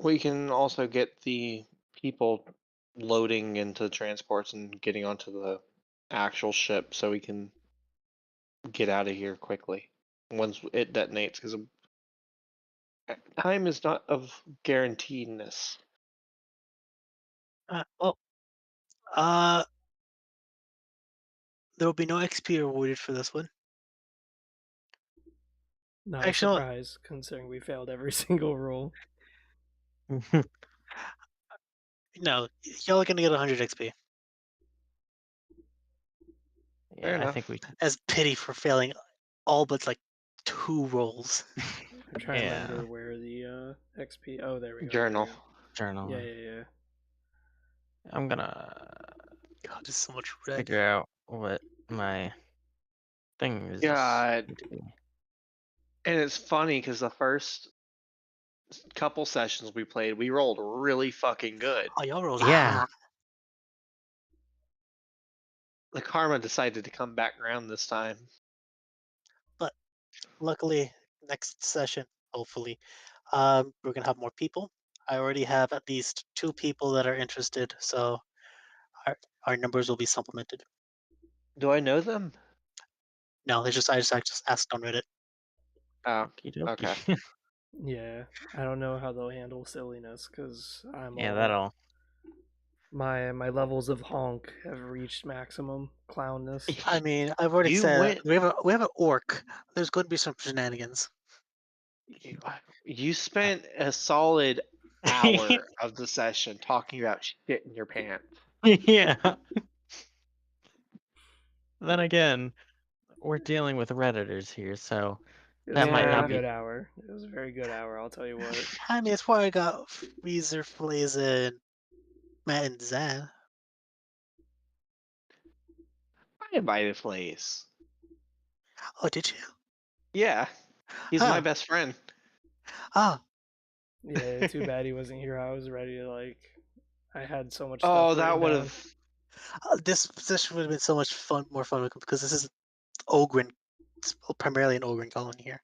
We can also get the people loading into transports and getting onto the actual ship so we can get out of here quickly once it detonates because time is not of guaranteedness. Well, uh, there will be no XP awarded for this one. Not a Actually, no, surprise, considering we failed every single roll. no, y'all are gonna get 100 XP Fair Yeah, I enough. think we. as pity for failing all but like 2 rolls. I'm trying to Yeah. remember where the XP. Oh, there we go. Journal. There we Journal. go. Yeah. I'm gonna God, there's so much red. figure out what my thing is. God. going to be. And it's funny because the first couple sessions we played, we rolled really fucking good. Oh, y'all rolled Yeah. hot. The karma decided to come back around this time. But luckily, next session, hopefully, we're gonna have more people. I already have at least 2 people that are interested, so our numbers will be supplemented. Do I know them? No, I just asked on Reddit. Oh, Okey-dokey. okay. Yeah. I don't know how they'll handle silliness because I'm Yeah, all that'll. my levels of honk have reached maximum clownness. I mean, I've already You said went. we have an orc. There's going to be some shenanigans. You spent a solid hour of the session talking about shit in your pants. Yeah. Then again, we're dealing with Redditors here, so It was that a might very not good be. hour. It was a very good hour. I'll tell you what. I mean, it's why I got Freezer, Flaze, and Matt and Zan. I invited Flays. Oh, did you? Yeah, he's my Oh, best friend. oh, Yeah. Too bad he wasn't here. I was ready to like. I had so much Oh, stuff that written would down. have. this session would have been so much fun, more fun because this is Ogren, it's primarily an Ogren colony here.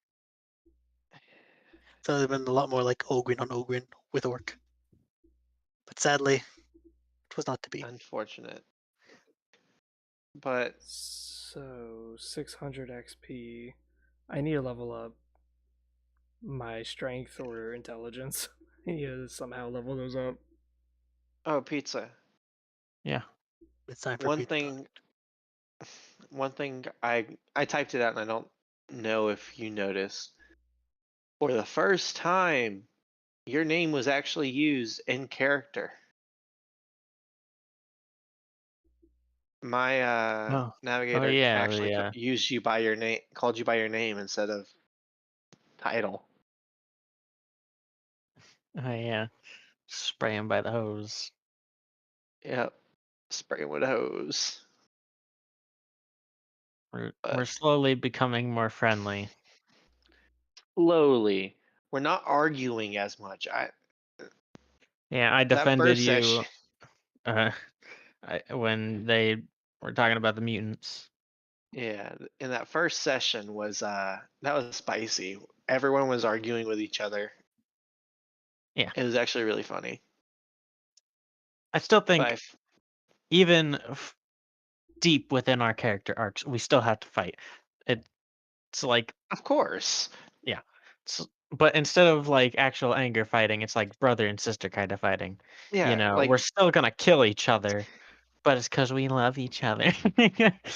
So it would have been a lot more like Ogren on Ogren with Orc. But sadly, it was not to be. Unfortunate. But So 600 XP. I need to level up my strength or intelligence. I need to somehow level those up. oh, pizza. Yeah. It's time for One pizza. thing. One thing I typed it out and I don't know if you noticed. For the first time, your name was actually used in character. My Oh. navigator Yeah. actually used you by your name, called you by your name instead of title. Oh yeah. Spray him by the hose. Yep, spraying with a hose. We're But slowly becoming more friendly. slowly, we're not arguing as much. Yeah, I That defended first you session, when they were talking about the mutants. yeah, in that first session was that was spicy. Everyone was arguing with each other. Yeah. It was actually really funny. I still But think even deep within our character arcs, we still have to fight. It's like, of course, yeah. But instead of like actual anger fighting, it's like brother and sister kind of fighting. yeah, We're like still gonna kill each other, but it's because we love each other.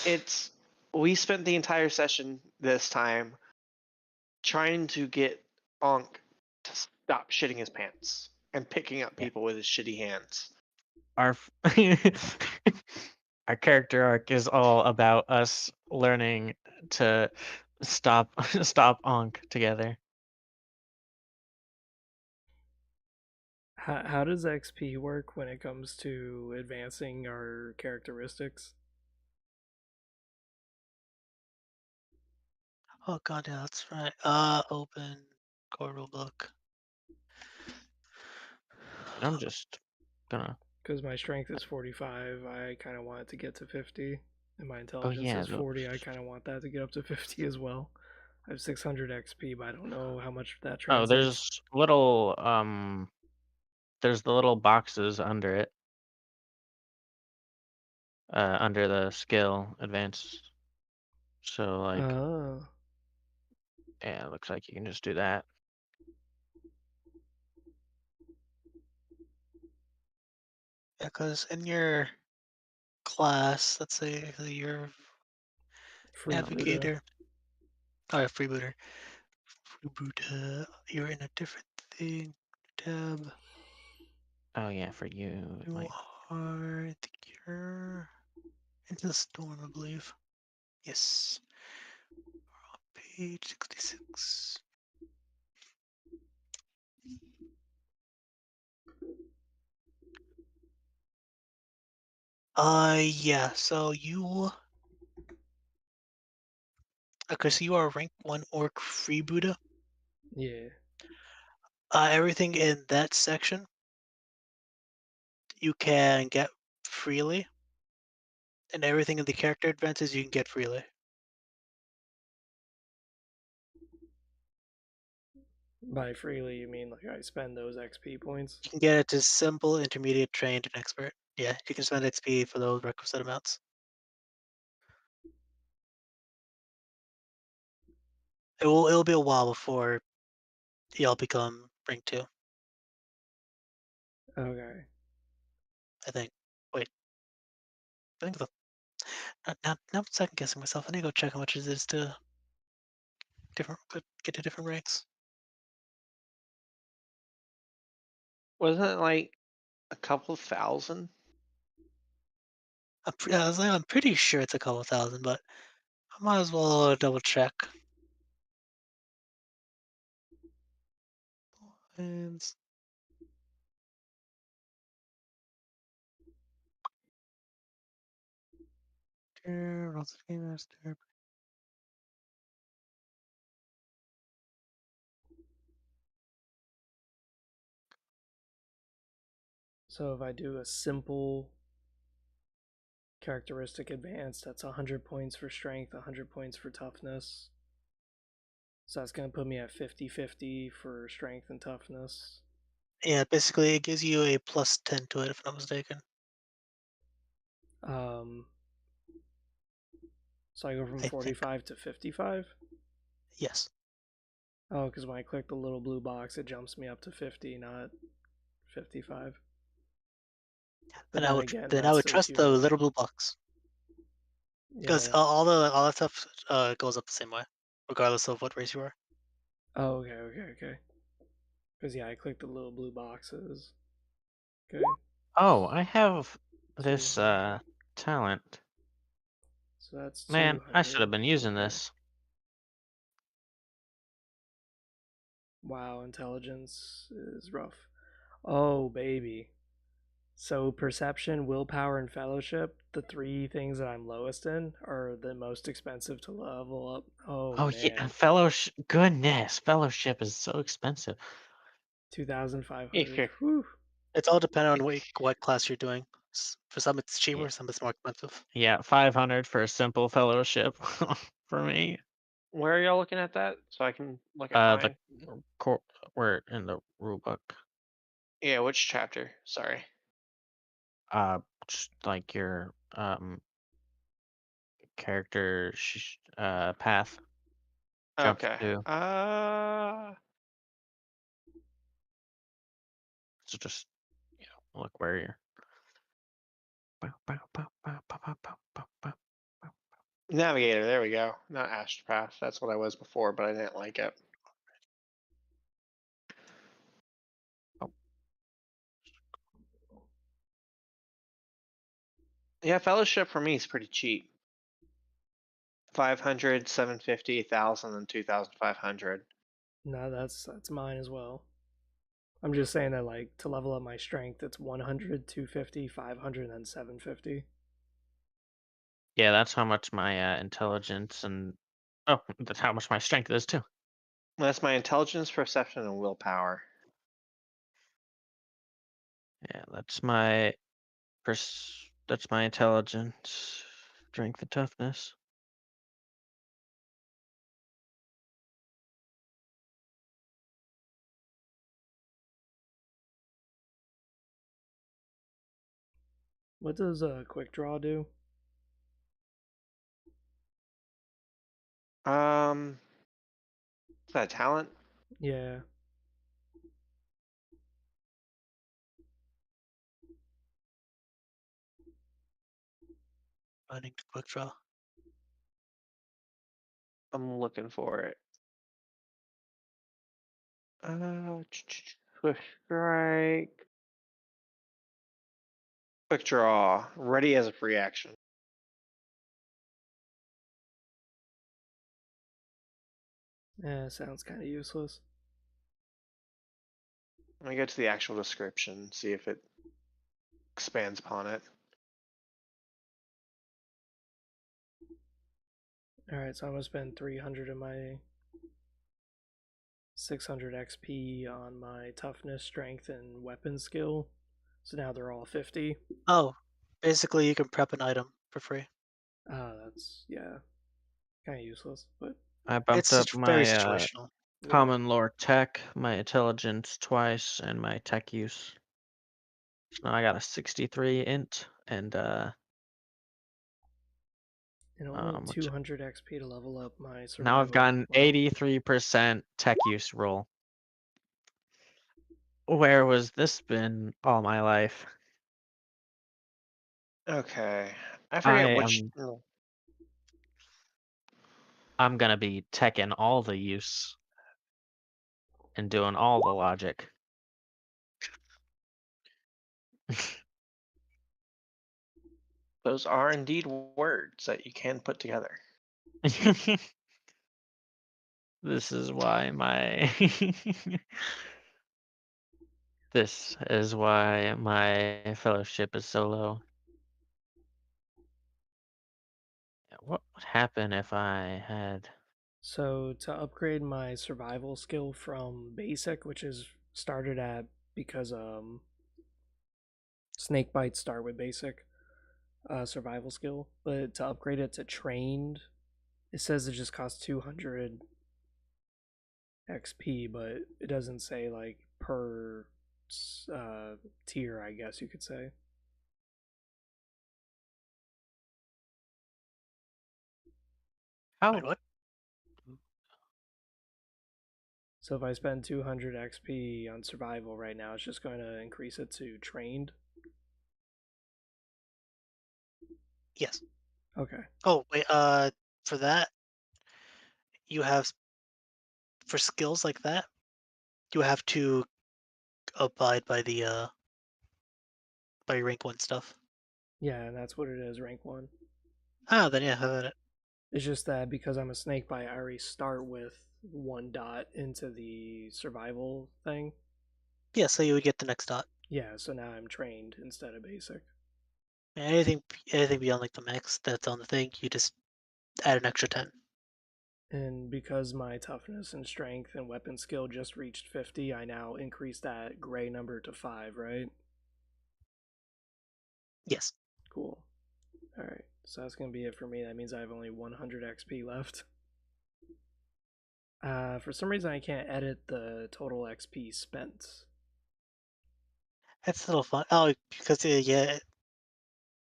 it's. We spent the entire session this time trying to get Onk to stop shitting his pants and picking up Yeah. people with his shitty hands. Our our character arc is all about us learning to stop stop Onk together. How does XP work when it comes to advancing our characteristics? Oh god, yeah, that's right. Open core rulebook. I'm just gonna. Because my strength is 45, I kind of want it to get to 50 And my intelligence yeah, is 40. I kind of want that to get up to 50 as well. I have 600 XP, but I don't know how much that oh, translates. there's the little boxes under it, under the skill advanced. So like, Oh. yeah, it looks like you can just do that. Yeah, because in your class, let's say you're Freebooter. navigator, or freebooter, freebooter, you're in a different thing. Tab. Oh yeah, for you, it You might. are, I think you're into the storm, I believe. Yes. We're on page 66. Yeah, so you, okay, so you are rank 1 orc freebooter. Yeah. Everything in that section you can get freely, and everything in the character advances you can get freely. By freely, you mean like I spend those XP points? You can get it to simple, intermediate, trained, and expert. Yeah, you can spend XP for those requisite amounts. It'll be a while before y'all become rank 2, Okay. I think. Wait, I think the now I'm second guessing myself. I need to go check how much it is to get to different ranks. Wasn't it like a couple thousand? I was like, I'm pretty sure it's a couple thousand, but I might as well double check. And So if I do a simple characteristic advance, that's 100 points for strength, 100 points for toughness. So that's going to put me at 50-50 for strength and toughness. yeah, basically it gives you a plus 10 to it, if I'm not mistaken. Um, so I go from I think. 45 to 55? Yes. Oh, because when I click the little blue box, it jumps me up to 50, not 55. But then again, Then I that's would still trust the human. little blue box because Yeah. all that stuff goes up the same way, regardless of what race you are. Oh, okay. Because, yeah, I clicked the little blue boxes. Okay. Oh, I have this 200. talent. So that's Man, I should 200. have been using Okay. this. Wow, intelligence is rough. Oh, baby. So perception, willpower, and fellowship, the three things that I'm lowest in, are the most expensive to level up. Oh Oh yeah, man, fellowship. Goodness, fellowship is so expensive. 2,500. If Whew. It's all dependent on what class you're doing. For some it's Yeah, cheaper, some it's more expensive. yeah, 500 for a simple fellowship for me. where are y'all looking at that? So I can look at The mine. we're in the rule book. Yeah, which chapter? Sorry. Just like your character path jump Okay. to. So just look where you're. Navigator, there we go. Not astropath. That's what I was before, but I didn't like it. Oh. Yeah, fellowship for me is pretty cheap. 500, 750, 1,000, and 2,500. No, that's mine as well. I'm just saying that, like, to level up my strength, it's 100, 250, 500, and 750. Yeah, that's how much my intelligence and that's how much my strength is too. That's my intelligence, perception, and willpower. Yeah, that's my that's my intelligence. strength and toughness. What does a quick draw do? Is that a talent? Yeah. Finding the quick draw. I'm looking for it. Swift strike. Quick draw. Ready as a free action. Sounds kind of useless. Let me get to the actual description, see if it expands upon it. Alright, so I'm gonna spend 300 of my 600 XP on my toughness, strength, and weapon skill. So now they're all 50. Oh, basically you can prep an item for free. That's, yeah, kind of useless, but I bumped It's up just very my situational. common lore tech, my intelligence twice, and my tech use. So now I got a 63 int and and only which 200 XP to level up my now I've survival. gotten Wow. 83% tech use roll. Where was this been all my life? Okay. I I forget which. am I'm gonna be teching all the use and doing all the logic. Those are indeed words that you can put together. This is why my this is why my fellowship is so low. What would happen if I had So to upgrade my survival skill from basic, which is started at because snake bites start with basic survival skill, but to upgrade it to trained, it says it just costs 200 XP, but it doesn't say like per tier, I guess you could say. how Wait, what? So if I spend 200 XP on survival right now, it's just going to increase it to trained. Yes. Okay. Oh, wait, for that, you have, for skills like that, you have to abide by your rank 1 stuff. Yeah, and that's what it is, rank 1. Ah, then yeah, have at it. It's just that because I'm a snake bite, I already start with 1 dot into the survival thing. Yeah, so you would get the next dot. Yeah, so now I'm trained instead of basic. And anything beyond like the max that's on the thing, you just add an extra 10. And because my toughness and strength and weapon skill just reached 50, I now increase that gray number to 5, right? Yes. Cool. Alright, so that's going to be it for me. That means I have only 100 XP left. For some reason, I can't edit the total XP spent. That's a little fun. Oh, because yeah,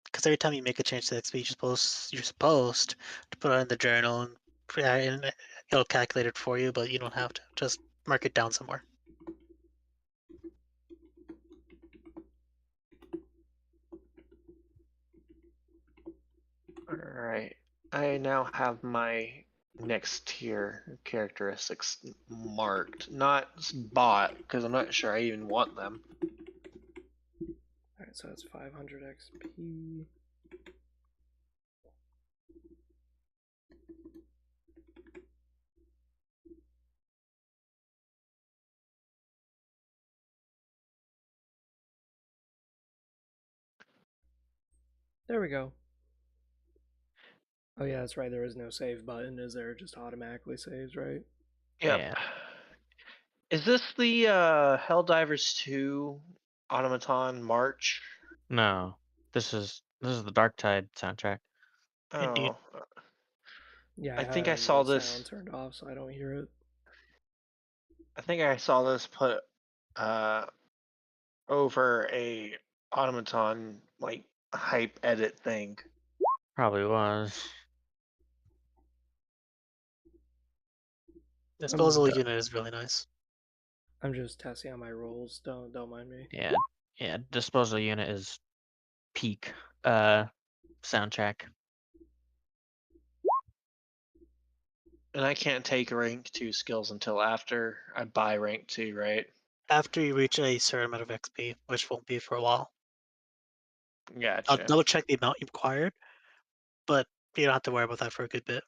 because every time you make a change to XP, you're supposed to put it in the journal and it'll calculate it for you, but you don't have to. Just mark it down somewhere. Alright. I now have my next tier characteristics marked. Not bought, because I'm not sure I even want them. Alright, so that's 500 XP. There we go. Oh yeah, that's right, there is no save button, is there? It just automatically saves, right? Yep. Yeah. Is this the Helldivers 2 Automaton March? No. This is the Dark Tide soundtrack. Indeed. Oh, Yeah, I I think I have saw the this. sound turned off so I don't hear it. I think I saw this put uh over a automaton like hype edit thing. Probably was. Disposal unit is really nice. I'm just testing out my rolls. Don't mind me. Yeah, yeah. Disposal unit is peak soundtrack. And I can't take rank 2 skills until after I buy rank 2, right? After you reach a certain amount of XP, which won't be for a while. I'll Gotcha. double check the amount you acquired, but you don't have to worry about that for a good bit.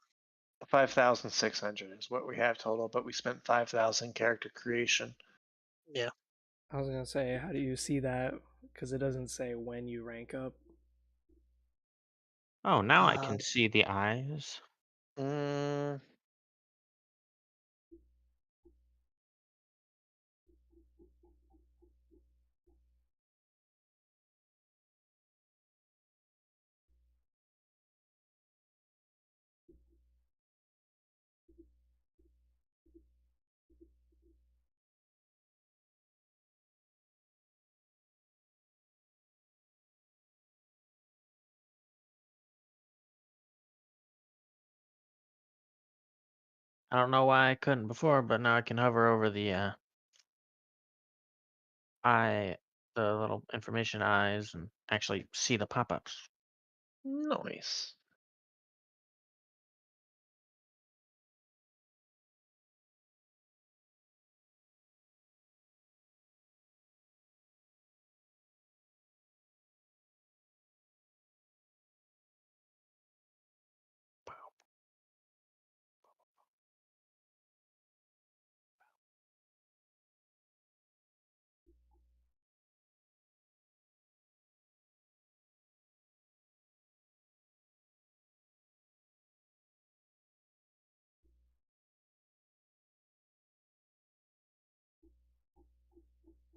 5,600 is what we have total, but we spent 5,000 character creation. Yeah. I was gonna say, how do you see that? Because it doesn't say when you rank up. Oh, now I can see the eyes. Mm, I don't know why I couldn't before, but now I can hover over the the little information eyes and actually see the pop-ups. nice.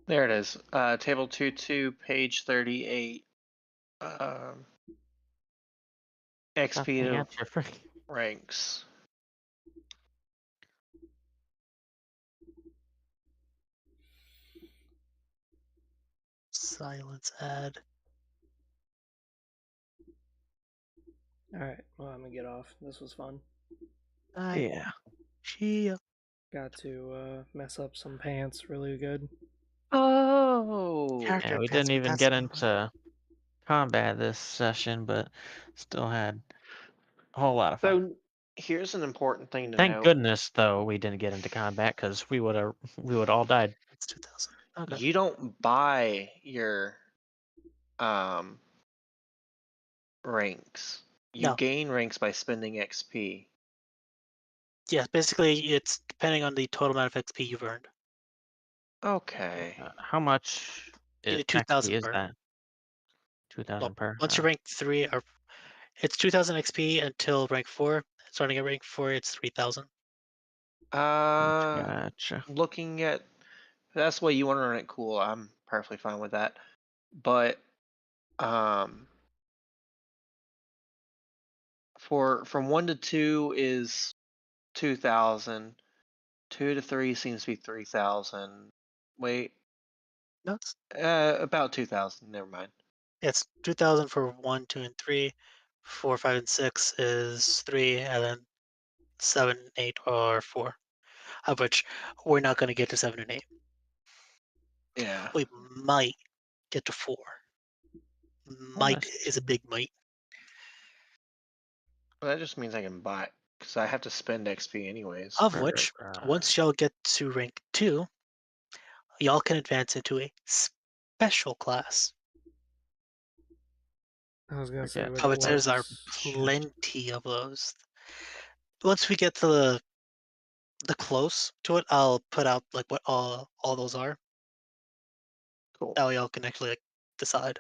There it is. Table 2.2, page 38. Stop XP the to answer for ranks. Silence add. All right. Well, I'm gonna get off. This was fun. Yeah. Chia. Got to mess up some pants really good. Oh, Yeah, Character we didn't enhancement. even That's get a new one. into combat this session, but still had a whole lot of fun. so here's an important thing to Thank note. goodness, though, we didn't get into combat because we would all died. It's 2000. Okay. You don't buy your um ranks. You No. gain ranks by spending XP. Yeah, basically it's depending on the total amount of XP you've earned. Okay. How much You is, get 2,000 XP is per. that? Well, 2,000 per. once you rank 3, or it's 2,000 XP until rank 4. Starting at rank 4, it's 3,000. Gotcha. Looking at that's the way you want to run it. Cool. I'm perfectly fine with that. But for from 1 to 2 is 2,000. 2 to 3 seems to be 3,000. Wait, No, it's about 2,000. Never mind. It's 2,000 for 1, 2, and 3. 4, 5, and 6 is 3, and then 7, 8 are 4. Of which we're not going to get to 7 and 8. Yeah. We might get to 4. Might is a big might. Well, that just means I can buy it because I have to spend XP anyways. Of which, once y'all get to rank 2, y'all can advance into a special class. I was gonna say Forget with Of which there's are orcs. plenty of those. Once we get to the close to it, I'll put out like what all those are. Cool. That way y'all can actually like decide.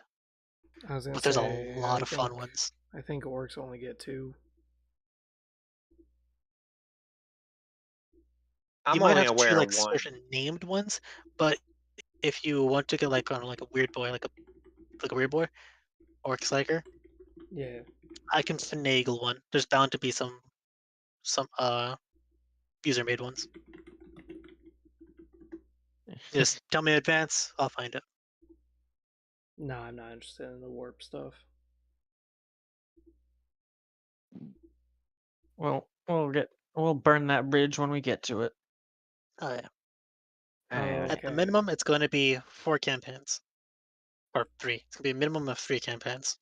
I was gonna But there's a say lot of fun ones. I think orcs only get 2. I'm You might only have 2 aware like of one. certain named ones, but if you want to get like on like a weird boy, like a weird boy, orc slacker, Yeah. I can finagle one. There's bound to be some user made ones. Just tell me in advance, I'll find it. Nah, I'm not interested in the warp stuff. We'll burn that bridge when we get to it. Oh yeah. Oh, At the okay. minimum, it's going to be 4 campaigns. Or 3. It's going to be a minimum of 3 campaigns.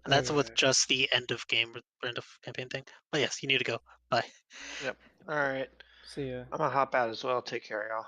And that's with Okay. just the end of game or end of campaign thing. But yes, you need to go. Bye. Yep. All right. See ya. I'm gonna hop out as well. Take care, y'all.